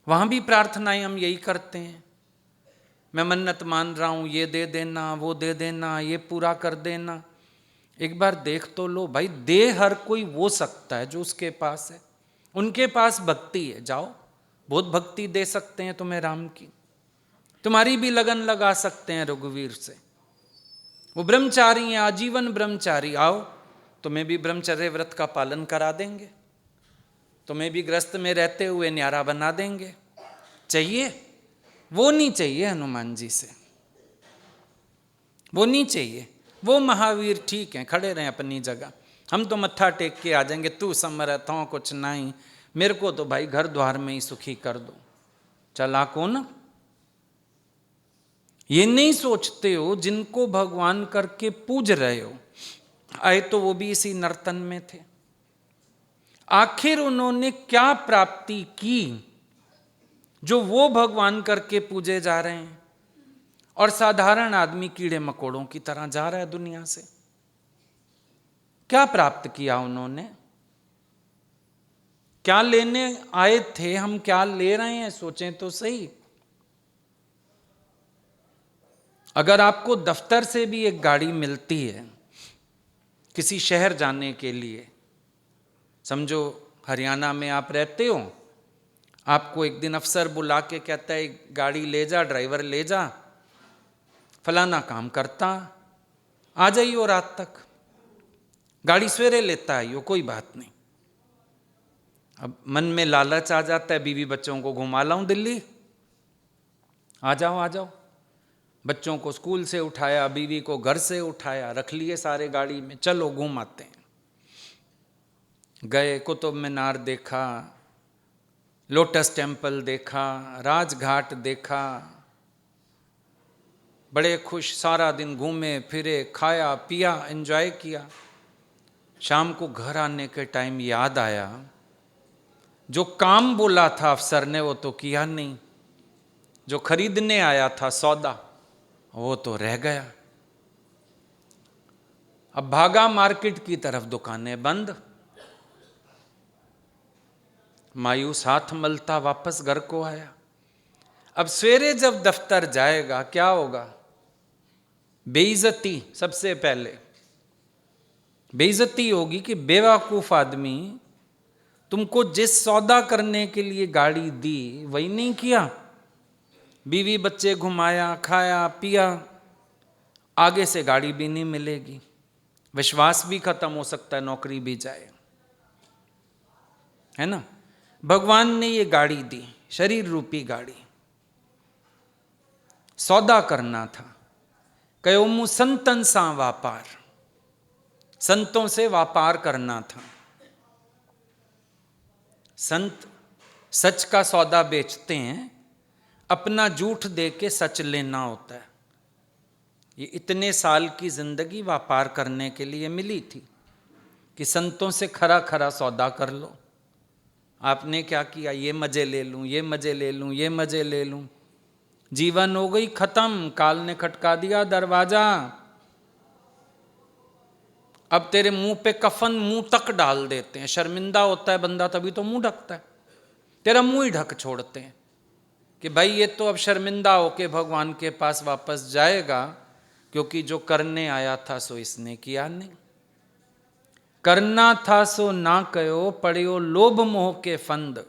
E: वहाँ भी प्रार्थनाएं हम यही करते हैं। मैं मन्नत मान रहा हूँ, ये दे देना, वो दे देना, ये पूरा कर देना। एक बार देख तो लो भाई, दे हर कोई वो सकता है जो उसके पास है। उनके पास भक्ति है, जाओ, बहुत भक्ति दे सकते हैं तुम्हें राम की, तुम्हारी भी लगन लगा सकते हैं रघुवीर से। वो ब्रह्मचारी हैं, आजीवन ब्रह्मचारी। आओ, तुम्हें भी ब्रह्मचर्य व्रत का पालन करा देंगे, तुम्हें भी गृहस्थ में रहते हुए न्यारा बना देंगे। चाहिए? वो नहीं चाहिए हनुमान जी से, वो नहीं चाहिए। वो महावीर ठीक हैं, खड़े रहें अपनी जगह। हम तो मत्था टेक के आ जाएंगे, तू समर्थ हो कुछ नहीं, मेरे को तो भाई घर द्वार में ही सुखी कर दो। चालाको ना, ये नहीं सोचते हो जिनको भगवान करके पूज रहे हो। आए तो वो भी इसी नर्तन में थे। आखिर उन्होंने क्या प्राप्ति की जो वो भगवान करके पूजे जा रहे हैं, और साधारण आदमी कीड़े मकोड़ों की तरह जा रहा है दुनिया से? क्या प्राप्त किया उन्होंने? क्या लेने आए थे, हम क्या ले रहे हैं? सोचें तो सही। अगर आपको दफ्तर से भी एक गाड़ी मिलती है, किसी शहर जाने के लिए, समझो हरियाणा में आप रहते हो, आपको एक दिन अफसर बुला के कहता है गाड़ी ले जा, ड्राइवर ले जा, फलाना काम करता, आ जाइयो रात तक, गाड़ी सवेरे लेता आइयो, कोई बात नहीं। अब मन में लालच आ जाता है, बीवी बच्चों को घुमा लाऊं दिल्ली, आ जाओ आ जाओ। बच्चों को स्कूल से उठाया, बीवी को घर से उठाया, रख लिए सारे गाड़ी में, चलो घूम आते हैं। गए, कुतुब मीनार देखा, लोटस टेम्पल देखा, राजघाट देखा, बड़े खुश, सारा दिन घूमे फिरे, खाया पिया, एंजॉय किया। शाम को घर आने के टाइम याद आया, जो काम बोला था अफसर ने वो तो किया नहीं, जो खरीदने आया था सौदा वो तो रह गया। अब भागा मार्केट की तरफ, दुकानें बंद, मायूस हाथ मलता वापस घर को आया। अब सवेरे जब दफ्तर जाएगा क्या होगा? बेइज्जती, सबसे पहले बेइज्जती होगी कि बेवकूफ आदमी, तुमको जिस सौदा करने के लिए गाड़ी दी वही नहीं किया, बीवी बच्चे घुमाया, खाया पिया, आगे से गाड़ी भी नहीं मिलेगी, विश्वास भी खत्म हो सकता है, नौकरी भी जाए, है ना। भगवान ने ये गाड़ी दी, शरीर रूपी गाड़ी, सौदा करना था। कहो मु संतन सा व्यापार, संतों से व्यापार करना था। संत सच का सौदा बेचते हैं, अपना झूठ दे के सच लेना होता है। ये इतने साल की जिंदगी व्यापार करने के लिए मिली थी कि संतों से खरा खरा सौदा कर लो। आपने क्या किया? ये मजे ले लूं, ये मजे ले लूं, ये मजे ले लूं, जीवन हो गई खत्म, काल ने खटका दिया दरवाजा। अब तेरे मुंह पे कफन मुंह तक डाल देते हैं, शर्मिंदा होता है बंदा तभी तो मुंह ढकता है, तेरा मुंह ही ढक छोड़ते हैं कि भाई ये तो अब शर्मिंदा होके भगवान के पास वापस जाएगा, क्योंकि जो करने आया था सो इसने किया नहीं, करना था सो ना कयो, पड़ियो लोभ मोह के फंद,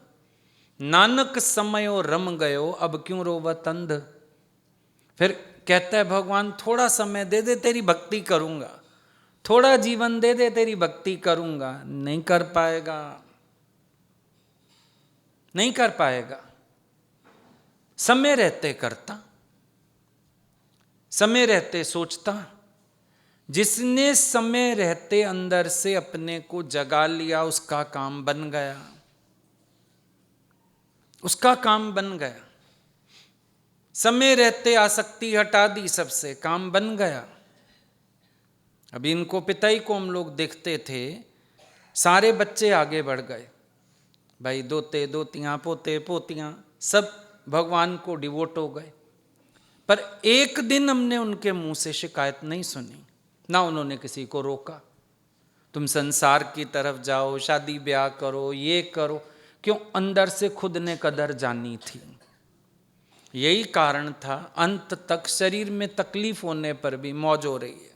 E: नानक समयो रम गयो, अब क्यों रोवत अंध। फिर कहता है भगवान थोड़ा समय दे दे, तेरी भक्ति करूंगा, थोड़ा जीवन दे दे, तेरी भक्ति करूंगा। नहीं कर पाएगा, नहीं कर पाएगा। समय रहते करता, समय रहते सोचता। जिसने समय रहते अंदर से अपने को जगा लिया, उसका काम बन गया, उसका काम बन गया। समय रहते आसक्ति हटा दी सबसे, काम बन गया। अभी इनको पिताई को हम लोग देखते थे, सारे बच्चे आगे बढ़ गए, भाई दोते दोतियां पोते पोतियां सब भगवान को डिवोट हो गए। पर एक दिन हमने उनके मुंह से शिकायत नहीं सुनी, ना उन्होंने किसी को रोका, तुम संसार की तरफ जाओ, शादी ब्याह करो, ये करो। क्यों? अंदर से खुद ने कदर जानी थी। यही कारण था अंत तक शरीर में तकलीफ होने पर भी मौज हो रही है।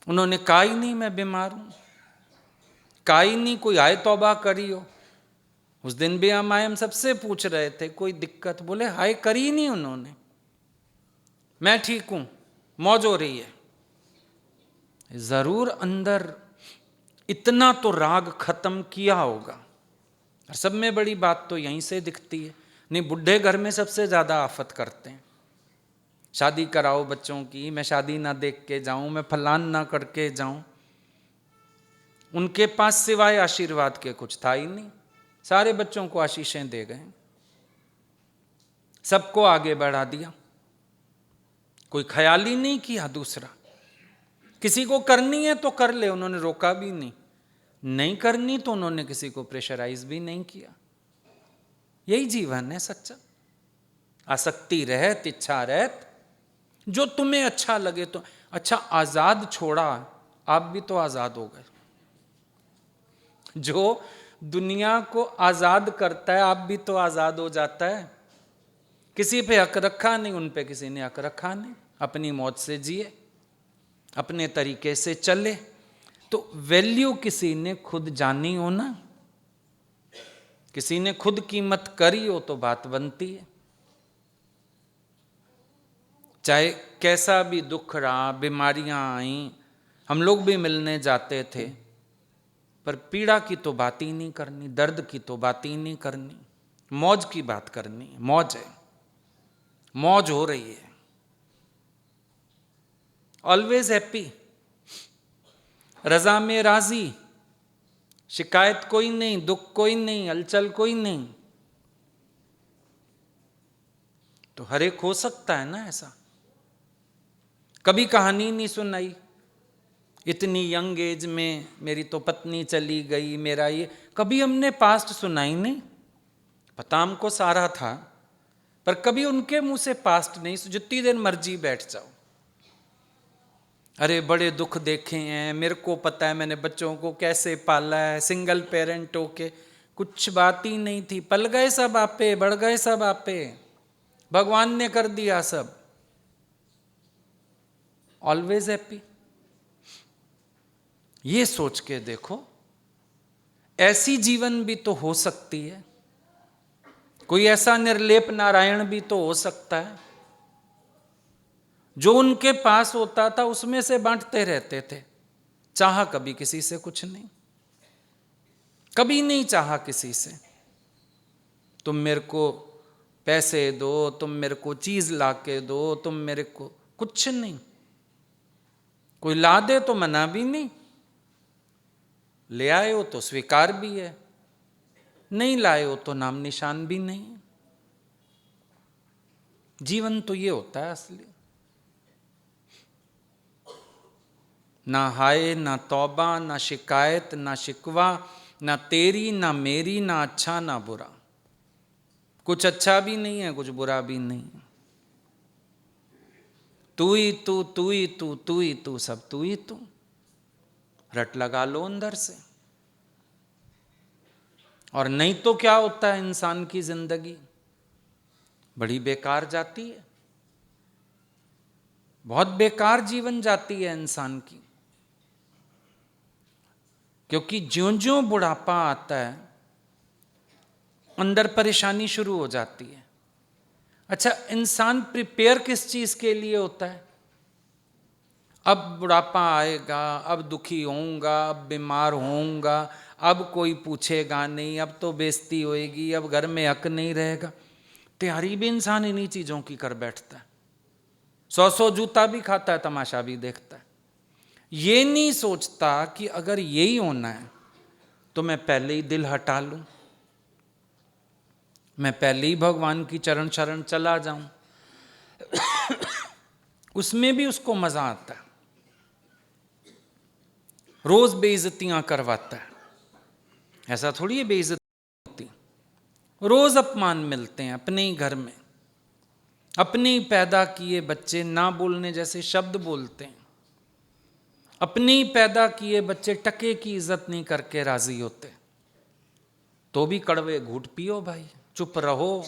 E: उन्होंने कहा ही नहीं मैं बीमार हूं, कहा ही नहीं कोई आए तौबा करी हो। उस दिन भी हम आए, हम सबसे पूछ रहे थे कोई दिक्कत, बोले हाय करी नहीं उन्होंने, मैं ठीक हूं, मौज हो रही है। जरूर अंदर इतना तो राग खत्म किया होगा। और सब में बड़ी बात तो यहीं से दिखती है। नहीं, बुढ़े घर में सबसे ज्यादा आफत करते हैं, शादी कराओ बच्चों की, मैं शादी ना देख के जाऊं, मैं फलान ना करके जाऊं। उनके पास सिवाय आशीर्वाद के कुछ था ही नहीं, सारे बच्चों को आशीषें दे गए, सबको आगे बढ़ा दिया, कोई ख्याल ही नहीं किया दूसरा। किसी को करनी है तो कर ले, उन्होंने रोका भी नहीं, नहीं करनी तो उन्होंने किसी को प्रेशराइज भी नहीं किया। यही जीवन है सच्चा। आसक्ति रहत, इच्छा रहत, जो तुम्हें अच्छा लगे तो अच्छा। आजाद छोड़ा, आप भी तो आजाद हो गए। जो दुनिया को आजाद करता है आप भी तो आजाद हो जाता है। किसी पे हक रखा नहीं, उन पे किसी ने हक रखा नहीं। अपनी मौत से जिए, अपने तरीके से चले। तो वैल्यू किसी ने खुद जानी हो ना, किसी ने खुद कीमत करी हो तो बात बनती है। चाहे कैसा भी दुख रहा, बीमारियां आई, हम लोग भी मिलने जाते थे, पर पीड़ा की तो बात ही नहीं करनी, दर्द की तो बात ही नहीं करनी, मौज की बात करनी है। मौज है, मौज हो रही है, ऑलवेज हैप्पी, रजा में राजी, शिकायत कोई नहीं, दुख कोई नहीं, हलचल कोई नहीं। तो हर एक हो सकता है ना ऐसा। कभी कहानी नहीं सुनाई, इतनी यंग एज में मेरी तो पत्नी चली गई, मेरा ये, कभी हमने पास्ट सुनाई नहीं। पता हमको सारा था, पर कभी उनके मुंह से पास्ट नहीं। जितनी देर मर्जी बैठ जाओ, अरे बड़े दुख देखे हैं, मेरे को पता है मैंने बच्चों को कैसे पाला है, सिंगल पेरेंट होके, कुछ बात ही नहीं थी। पल गए सब आपे, बढ़ गए सब आपे, भगवान ने कर दिया सब। Always happy. ये सोच के देखो, ऐसी जीवन भी तो हो सकती है। कोई ऐसा निर्लेप नारायण भी तो हो सकता है, जो उनके पास होता था उसमें से बांटते रहते थे। चाहा कभी किसी से कुछ नहीं, कभी नहीं चाहा किसी से, तुम मेरे को पैसे दो, तुम मेरे को चीज ला के दो, तुम मेरे को कुछ नहीं। कोई ला दे तो मना भी नहीं, ले आए हो तो स्वीकार भी है, नहीं लाए हो तो नाम निशान भी नहीं। जीवन तो ये होता है असली। ना हाय, ना तौबा, ना शिकायत, ना शिकवा, ना तेरी, ना मेरी, ना अच्छा ना बुरा। कुछ अच्छा भी नहीं है, कुछ बुरा भी नहीं। तू ही तू, तू ही तू, तू ही तू, सब तू ही तू। रट लगा लो अंदर से। और नहीं तो क्या होता है, इंसान की जिंदगी बड़ी बेकार जाती है, बहुत बेकार जीवन जाती है इंसान की। क्योंकि ज्यों ज्यों बुढ़ापा आता है, अंदर परेशानी शुरू हो जाती है। अच्छा, इंसान प्रिपेयर किस चीज के लिए होता है? अब बुढ़ापा आएगा, अब दुखी होऊंगा, अब बीमार होऊंगा, अब कोई पूछेगा नहीं, अब तो बेइज्जती होएगी, अब घर में हक नहीं रहेगा। तैयारी भी इंसान इन्हीं चीजों की कर बैठता है। 100 जूता भी खाता है, तमाशा भी देखता है। ये नहीं सोचता कि अगर यही होना है तो मैं पहले ही दिल हटा लूं, मैं पहले ही भगवान की चरण शरण चला जाऊं। उसमें भी उसको मजा आता है, रोज बेइज्जतियां करवाता है। ऐसा थोड़ी है बेइज्जती होती, रोज अपमान मिलते हैं अपने ही घर में। अपने ही पैदा किए बच्चे ना बोलने जैसे शब्द बोलते हैं। अपने ही पैदा किए बच्चे टके की इज्जत नहीं करके राजी होते। तो भी कड़वे घूंट पियो भाई, चुप रहो,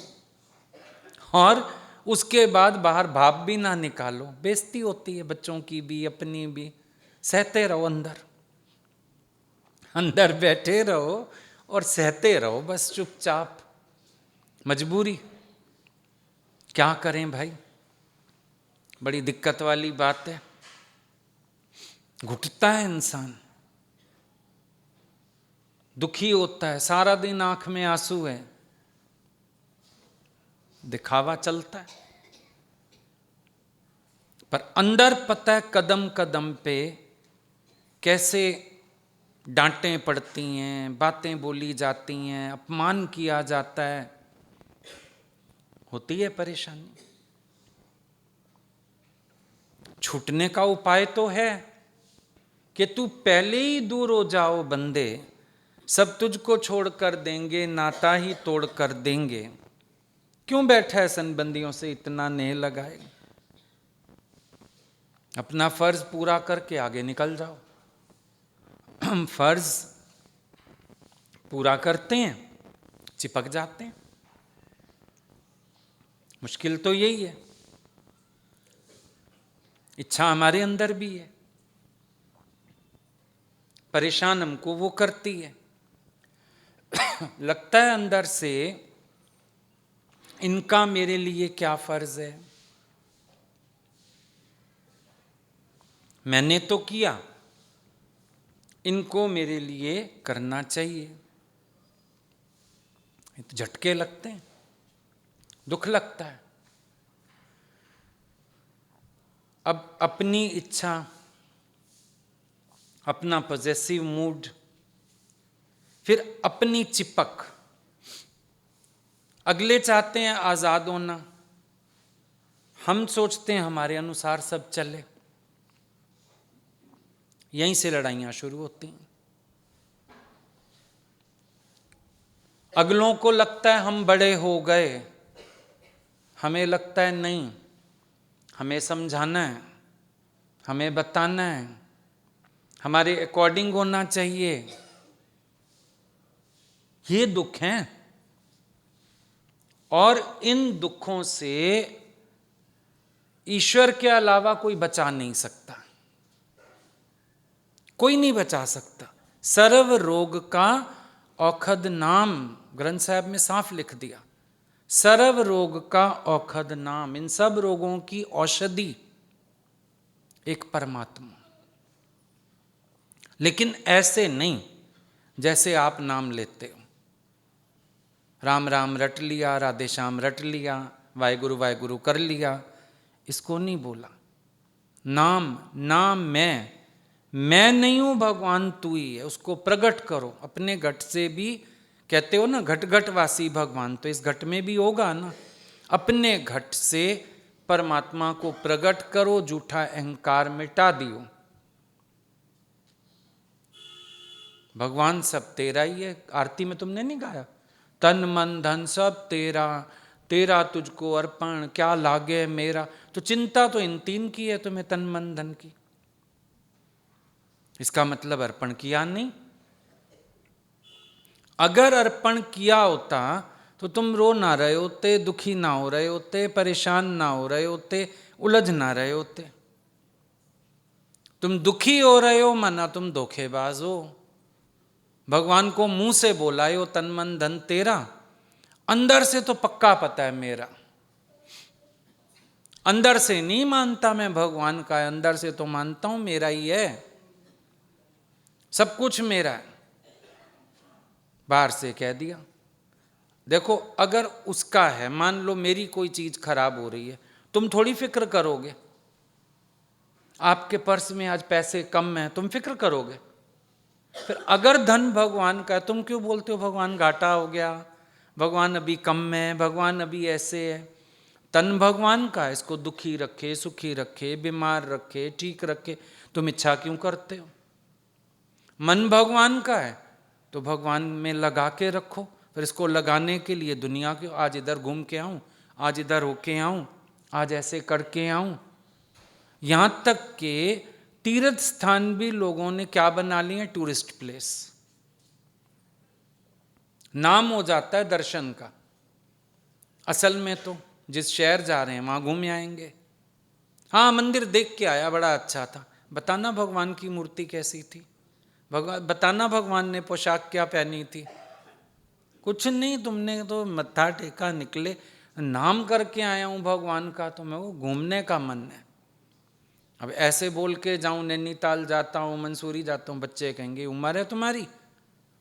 E: और उसके बाद बाहर भाप भी ना निकालो। बेइज्जती होती है बच्चों की भी, अपनी भी। सहते रहो, अंदर अंदर बैठे रहो और सहते रहो बस चुपचाप। मजबूरी, क्या करें भाई, बड़ी दिक्कत वाली बात है। घुटता है इंसान, दुखी होता है, सारा दिन आंख में आंसू है, दिखावा चलता है, पर अंदर पता है कदम कदम पे कैसे डांटें पड़ती हैं, बातें बोली जाती हैं, अपमान किया जाता है, होती है परेशानी। छूटने का उपाय तो है कि तू पहले ही दूर हो जाओ बंदे, सब तुझको छोड़ कर देंगे, नाता ही तोड़ कर देंगे। क्यों बैठा है संबंधियों से इतना नेह लगाए? अपना फर्ज पूरा करके आगे निकल जाओ। हम फर्ज पूरा करते हैं, चिपक जाते हैं। मुश्किल तो यही है। इच्छा हमारे अंदर भी है, परेशान हमको वो करती है। लगता है अंदर से इनका मेरे लिए क्या फर्ज है, मैंने तो किया, इनको मेरे लिए करना चाहिए। झटके लगते हैं, दुख लगता है। अब अपनी इच्छा, अपना पॉजेसिव मूड, फिर अपनी चिपक, अगले चाहते हैं आजाद होना, हम सोचते हैं हमारे अनुसार सब चले। यहीं से लड़ाइयां शुरू होती हैं। अगलों को लगता है हम बड़े हो गए, हमें लगता है नहीं, हमें समझाना है, हमें बताना है, हमारे अकॉर्डिंग होना चाहिए। ये दुख हैं, और इन दुखों से ईश्वर के अलावा कोई बचा नहीं सकता, कोई नहीं बचा सकता। सर्व रोग का औखद नाम, ग्रंथ साहब में साफ लिख दिया, सर्व रोग का औखद नाम। इन सब रोगों की औषधि एक परमात्मा। लेकिन ऐसे नहीं जैसे आप नाम लेते हो। राम राम रट लिया, राधे श्याम रट लिया, वाहेगुरु वाहेगुरु कर लिया, इसको नहीं बोला। नाम, नाम मैं नहीं हूं, भगवान तू ही है, उसको प्रकट करो अपने घट से भी। कहते हो ना घट घट वासी भगवान, तो इस घट में भी होगा ना। अपने घट से परमात्मा को प्रकट करो, झूठा अहंकार मिटा दियो। भगवान सब तेरा ही है। आरती में तुमने नहीं गाया, तन मन धन सब तेरा, तेरा तुझको अर्पण क्या लागे मेरा। तो चिंता तो इन तीन की है तुम्हें, तन मन धन की। इसका मतलब अर्पण किया नहीं। अगर अर्पण किया होता तो तुम रो ना रहे होते, दुखी ना हो रहे होते, परेशान ना हो रहे होते, उलझ ना रहे होते। तुम दुखी हो रहे हो माना तुम धोखेबाज हो। भगवान को मुंह से बोलाए हो तन मन धन तेरा, अंदर से तो पक्का पता है मेरा। अंदर से नहीं मानता मैं भगवान का है, अंदर से तो मानता हूं मेरा ही है, सब कुछ मेरा है। बाहर से कह दिया। देखो अगर उसका है, मान लो मेरी कोई चीज खराब हो रही है, तुम थोड़ी फिक्र करोगे। आपके पर्स में आज पैसे कम हैं, तुम फिक्र करोगे। फिर अगर धन भगवान का है, तुम क्यों बोलते हो भगवान घाटा हो गया, भगवान अभी कम है, भगवान अभी ऐसे है। तन भगवान का है, इसको दुखी रखे, सुखी रखे, बीमार रखे, ठीक रखे, तुम इच्छा क्यों करते हो। मन भगवान का है तो भगवान में लगा के रखो। फिर इसको लगाने के लिए दुनिया के, आज इधर घूम के आऊं, आज इधर होके आऊं, आज ऐसे करके आऊं। यहां तक के तीर्थ स्थान भी लोगों ने क्या बना लिए, टूरिस्ट प्लेस। नाम हो जाता है दर्शन का, असल में तो जिस शहर जा रहे हैं वहां घूम आएंगे। हाँ मंदिर देख के आया, बड़ा अच्छा था, बताना भगवान की मूर्ति कैसी थी, भगवान बताना भगवान ने पोशाक क्या पहनी थी। कुछ नहीं, तुमने तो मत्था टेका निकले, नाम करके आया हूं भगवान का, तो मैं वो घूमने का मन है। अब ऐसे बोल के जाऊं नैनीताल जाता हूं, मंसूरी जाता हूं, बच्चे कहेंगे उम्र है तुम्हारी,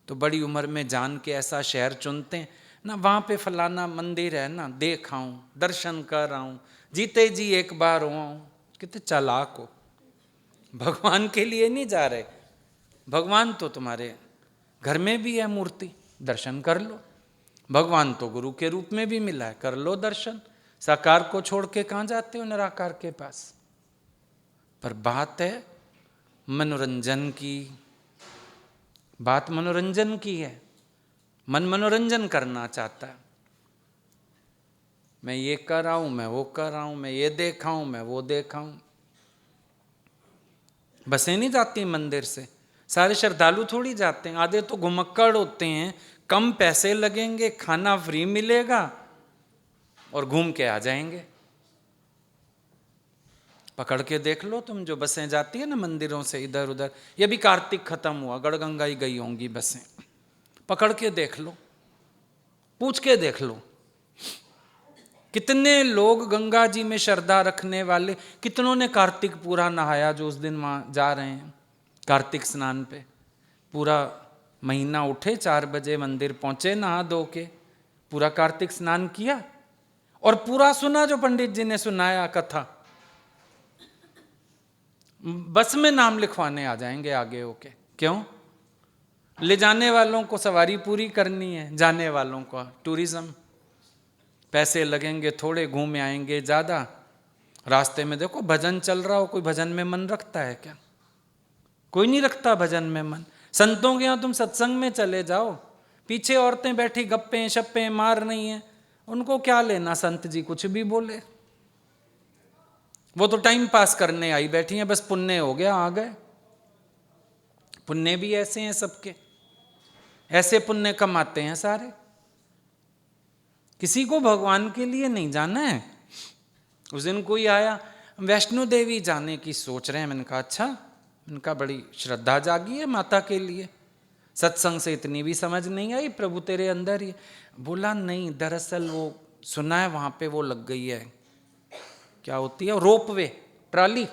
E: तो बड़ी उम्र में जान के ऐसा शहर चुनते हैं ना, वहाँ पे फलाना मंदिर है ना, देख आऊं, दर्शन कर आऊं, जीते जी एक बार हो आऊं। कितने चालाक हो, भगवान के लिए नहीं जा रहे। भगवान तो तुम्हारे घर में भी है मूर्ति, दर्शन कर लो। भगवान तो गुरु के रूप में भी मिला है, कर लो दर्शन। साकार को छोड़ के कहाँ जाते हो निराकार के पास। पर बात है मनोरंजन की, बात मनोरंजन की है। मन मनोरंजन करना चाहता है, मैं ये कर रहा हूं, मैं वो कर रहा हूं, मैं ये देखा हूं, मैं वो देखा हूं। बसें नहीं जाती मंदिर से, सारे श्रद्धालु थोड़ी जाते हैं, आधे तो घुमक्कड़ होते हैं। कम पैसे लगेंगे, खाना फ्री मिलेगा और घूम के आ जाएंगे। पकड़ के देख लो तुम, जो बसें जाती है ना मंदिरों से इधर उधर, ये भी कार्तिक खत्म हुआ, गढ़गंगा ही गई होंगी बसें, पकड़ के देख लो, पूछ के देख लो, कितने लोग गंगा जी में श्रद्धा रखने वाले, कितनों ने कार्तिक पूरा नहाया जो उस दिन वहाँ जा रहे हैं कार्तिक स्नान पे, पूरा महीना उठे 4 बजे मंदिर पहुँचे नहा धो के, पूरा कार्तिक स्नान किया और पूरा सुना जो पंडित जी ने सुनाया कथा। बस में नाम लिखवाने आ जाएंगे आगे होके, क्यों? ले जाने वालों को सवारी पूरी करनी है, जाने वालों को टूरिज्म, पैसे लगेंगे थोड़े, घूम आएंगे ज़्यादा। रास्ते में देखो भजन चल रहा हो, कोई भजन में मन रखता है क्या? कोई नहीं रखता भजन में मन। संतों के यहाँ तुम सत्संग में चले जाओ, पीछे औरतें बैठी गप्पे शप्पे मार रही हैं, उनको क्या लेना संत जी कुछ भी बोले, वो तो टाइम पास करने आई बैठी हैं, बस पुण्य हो गया आ गए। पुण्य भी ऐसे हैं सबके, ऐसे पुण्य कमाते हैं सारे, किसी को भगवान के लिए नहीं जाना है। उस दिन कोई आया, वैष्णो देवी जाने की सोच रहे हैं, मैंने कहा अच्छा, मैंने कहा बड़ी श्रद्धा जागी है माता के लिए, सत्संग से इतनी भी समझ नहीं आई, प्रभु तेरे अंदर ही। बोला नहीं, दरअसल वो सुना है वहाँ पे वो लग गई है, क्या होती है रोपवे, ट्राली।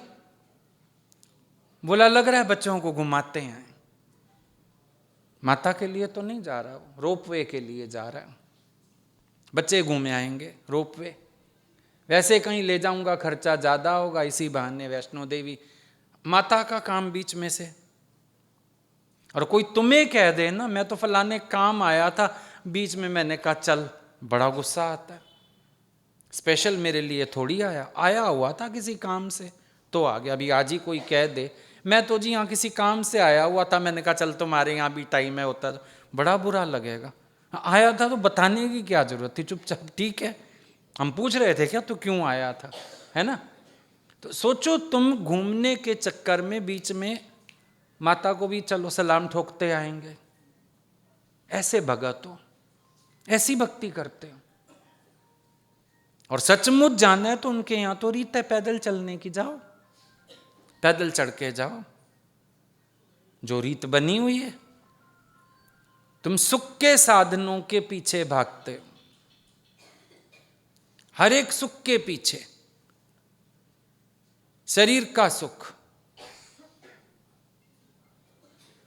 E: बोला लग रहा है बच्चों को घुमाते हैं, माता के लिए तो नहीं जा रहा, वो रोपवे के लिए जा रहा है, बच्चे घूमे आएंगे रोपवे। वैसे कहीं ले जाऊंगा खर्चा ज़्यादा होगा, इसी बहाने वैष्णो देवी, माता का काम बीच में से। और कोई तुम्हें कह दे ना मैं तो फलाने काम आया था, बीच में मैंने कहा चल, बड़ा गुस्सा आता है। स्पेशल मेरे लिए थोड़ी आया, आया हुआ था किसी काम से तो आ गया। अभी आज ही कोई कह दे मैं तो जी यहाँ किसी काम से आया हुआ था, मैंने कहा चल तुम्हारे यहाँ भी टाइम है होता, तो बड़ा बुरा लगेगा। आया था तो बताने की क्या जरूरत थी, चुपचाप ठीक है, हम पूछ रहे थे क्या तो क्यों आया था, है ना। तो सोचो तुम घूमने के चक्कर में बीच में माता को भी चलो सलाम ठोकते आएंगे। ऐसे भगत हो, ऐसी भक्ति करते हो। और सचमुच जाना है तो उनके यहां तो रीत है पैदल चलने की, जाओ पैदल चढ़ के जाओ, जो रीत बनी हुई है। तुम सुख के साधनों के पीछे भागते हो, हर एक सुख के पीछे, शरीर का सुख,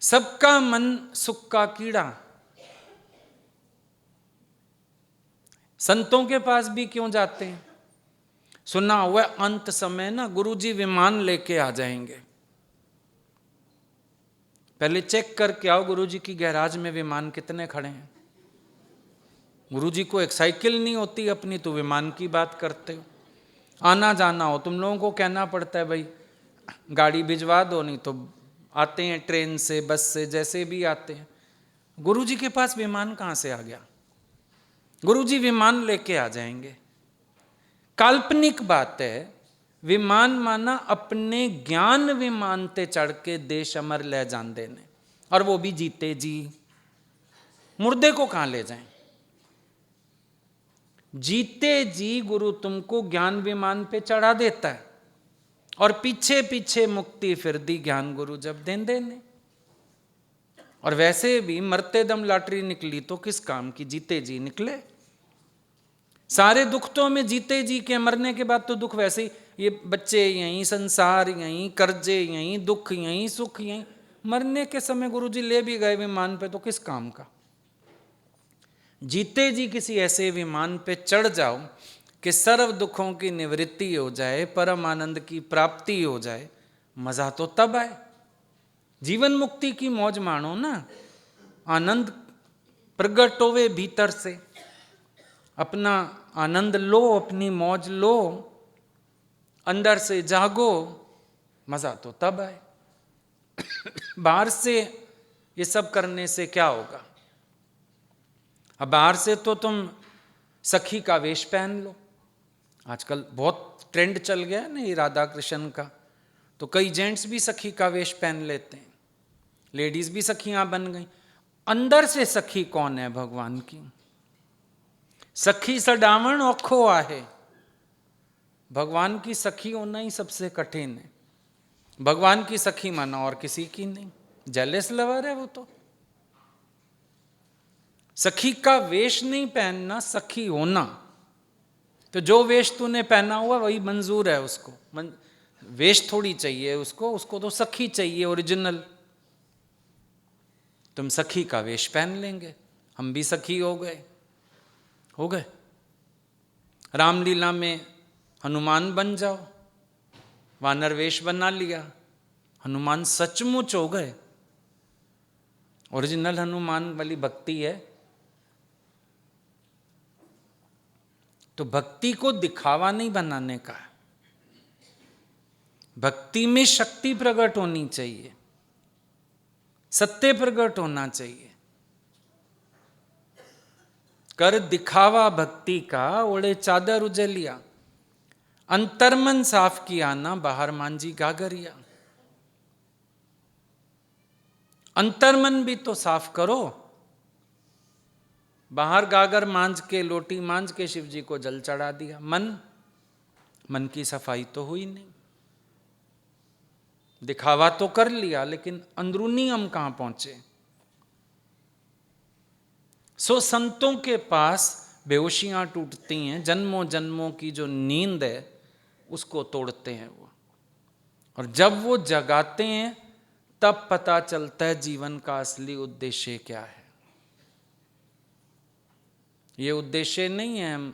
E: सबका मन सुख का कीड़ा। संतों के पास भी क्यों जाते हैं? सुना हुआ अंत समय ना गुरुजी विमान लेके आ जाएंगे, पहले चेक करके आओ गुरुजी की गैराज में विमान कितने खड़े हैं। गुरुजी को एक साइकिल नहीं होती अपनी, तो विमान की बात करते हो। आना जाना हो तुम लोगों को कहना पड़ता है भाई गाड़ी भिजवा दो, नहीं तो आते हैं ट्रेन से बस से, जैसे भी आते हैं। गुरुजी के पास विमान कहाँ से आ गया? गुरुजी विमान लेके आ जाएंगे। काल्पनिक बात है, विमान माना अपने ज्ञान विमान ते चढ़ के देश अमर ले जान देने, और वो भी जीते जी। मुर्दे को कहाँ ले जाएं? जीते जी गुरु तुमको ज्ञान विमान पे चढ़ा देता है, और पीछे पीछे मुक्ति फिर दी ज्ञान गुरु जब देने। और वैसे भी मरते दम लॉटरी निकली तो किस काम की, जीते जी निकले। सारे दुख तो हमें जीते जी के, मरने के बाद तो दुख वैसे ही, ये बच्चे यहीं, संसार यहीं, कर्जे यहीं, दुख यहीं, सुख यहीं। मरने के समय गुरुजी ले भी गए विमान पे तो किस काम का। जीते जी किसी ऐसे विमान पे चढ़ जाओ कि सर्व दुखों की निवृत्ति हो जाए, परम आनंद की प्राप्ति हो जाए, मजा तो तब आए। जीवन मुक्ति की मौज मानो ना, आनंद प्रगट होवे भीतर से, अपना आनंद लो, अपनी मौज लो, अंदर से जागो, मजा तो तब आए। बाहर से ये सब करने से क्या होगा? अब बाहर से तो तुम सखी का वेश पहन लो, आजकल बहुत ट्रेंड चल गया है ना ये राधा कृष्ण का, तो कई जेंट्स भी सखी का वेश पहन लेते हैं, लेडीज भी सखियां बन गई। अंदर से सखी कौन है भगवान की? सखी सडावण औखो आहे, भगवान की सखी होना ही सबसे कठिन है। भगवान की सखी माना और किसी की नहीं, जेलस लवर है वो तो। सखी का वेश नहीं पहनना, सखी होना। तो जो वेश तूने पहना हुआ वही मंजूर है उसको, वेश थोड़ी चाहिए उसको, उसको तो सखी चाहिए ओरिजिनल। तुम सखी का वेश पहन लेंगे, हम भी सखी हो गए। रामलीला में हनुमान बन जाओ, वानर वेश बना लिया, हनुमान सचमुच हो गए। ओरिजिनल हनुमान वाली भक्ति है। तो भक्ति को दिखावा नहीं बनाने का, भक्ति में शक्ति प्रकट होनी चाहिए, सत्य प्रकट होना चाहिए। कर दिखावा भक्ति का, ओढ़े चादर उजलिया, अंतर्मन साफ किया ना, बाहर मांझी गागरिया। अंतर्मन भी तो साफ करो। बाहर गागर मांझ के, लोटी मांझ के शिव जी को जल चढ़ा दिया, मन की सफाई तो हुई नहीं। दिखावा तो कर लिया, लेकिन अंदरूनी हम कहां पहुंचे। सो संतों के पास बेहोशियां टूटती हैं, जन्मों जन्मों की जो नींद है उसको तोड़ते हैं वो। और जब वो जगाते हैं तब पता चलता है जीवन का असली उद्देश्य क्या है। ये उद्देश्य नहीं है हम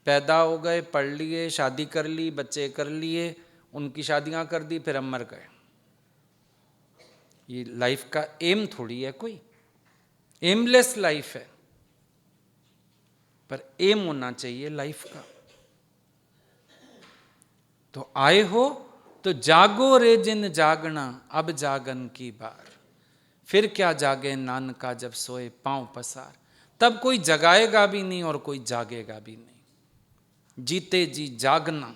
E: पैदा हो गए, पढ़ लिए, शादी कर ली, बच्चे कर लिए, उनकी शादियां कर दी, फिर हम मर गए। ये लाइफ का एम थोड़ी है, कोई एमलेस लाइफ है। पर एम होना चाहिए लाइफ का। तो आए हो तो जागो रे जिन जागना, अब जागन की बार। फिर क्या जागे नानका जब सोए पांव पसार। तब कोई जगाएगा भी नहीं और कोई जागेगा भी नहीं। जीते जी जागना,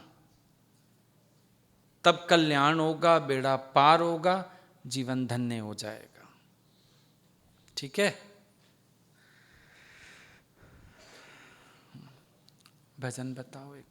E: तब कल्याण होगा, बेड़ा पार होगा, जीवन धन्य हो जाएगा। ठीक है, भजन बताओ एक।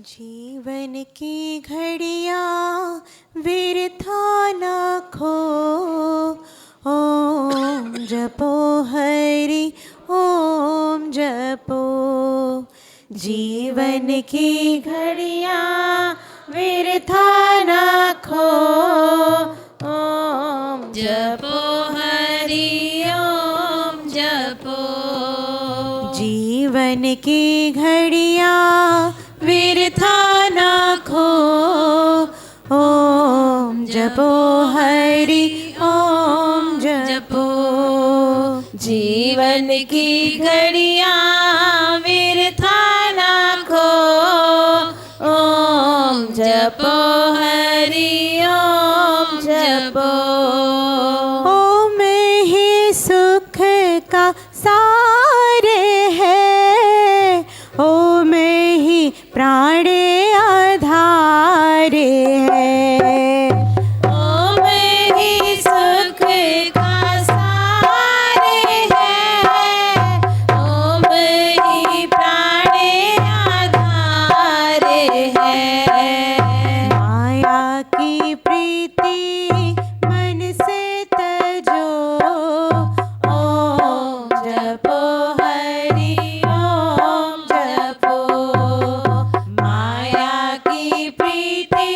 D: जीवन की घड़ियां व्यर्था न खो, ओम जपो हरि ओम जपो। जीवन की घड़ियां व्यर्था न खो, ओम जपो हरि ओम जपो। जीवन की घड़ियां व्यर्था न खो, ओम जपो हरि ओम जपो। जीवन की घड़ियां व्यर्था न खो, ओम जपो हरि ओम जपो। ओम ही सुख का सार है, ओम ही प्राण आधार है। ओम ही सुख का सार है, ओम ही प्राण आधार है। माया की प्रीति मन से तजो, ओम जपो हरि ओम जपो। माया की प्रीति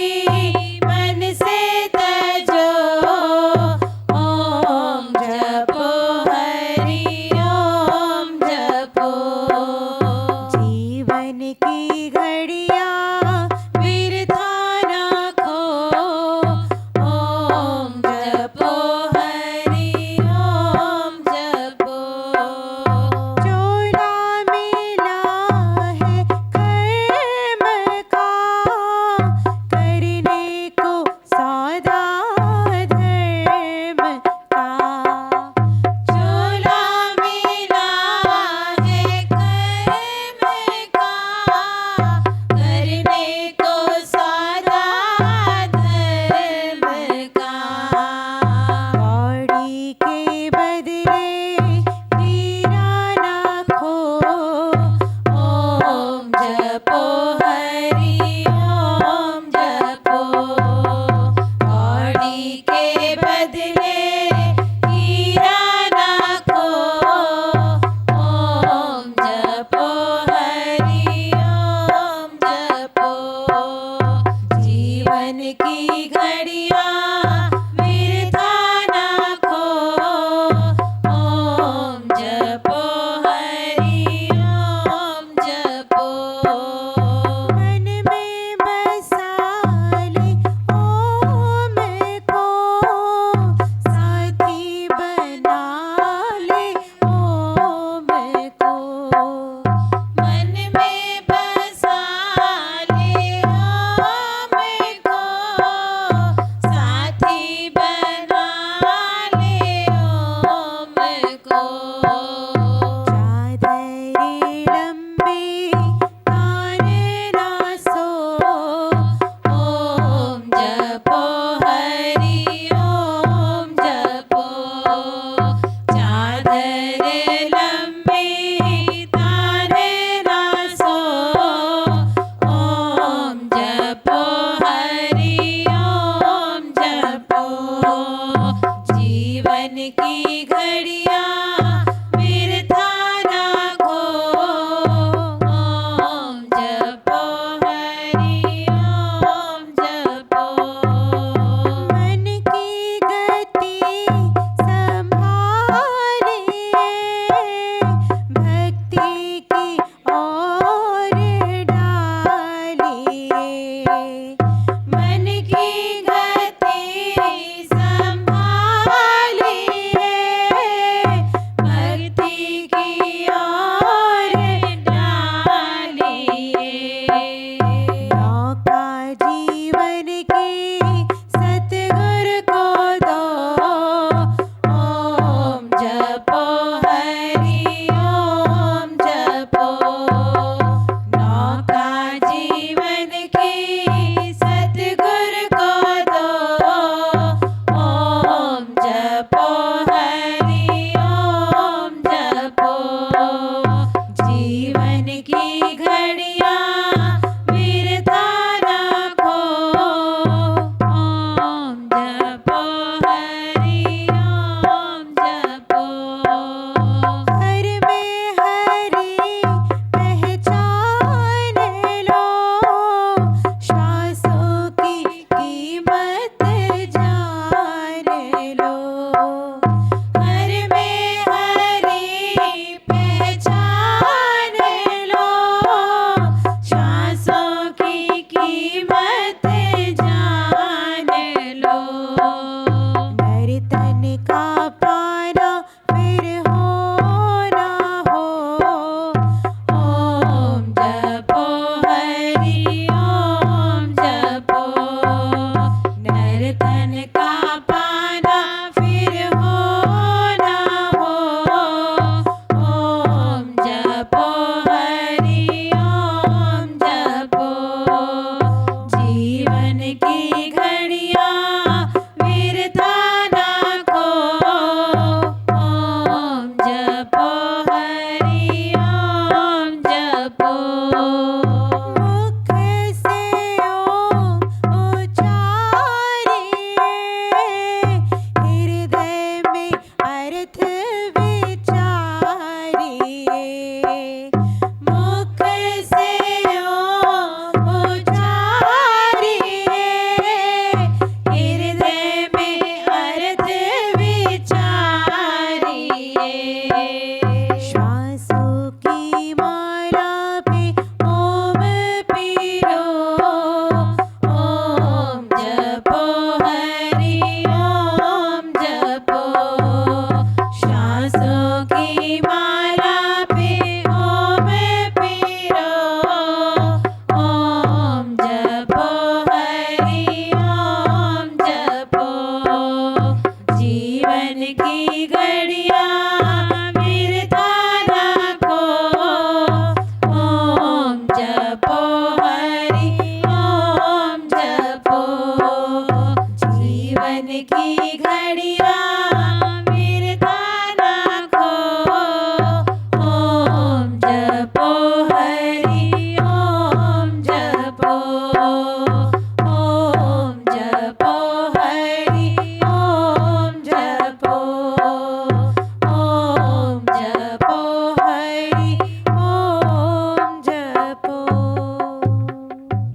D: मन में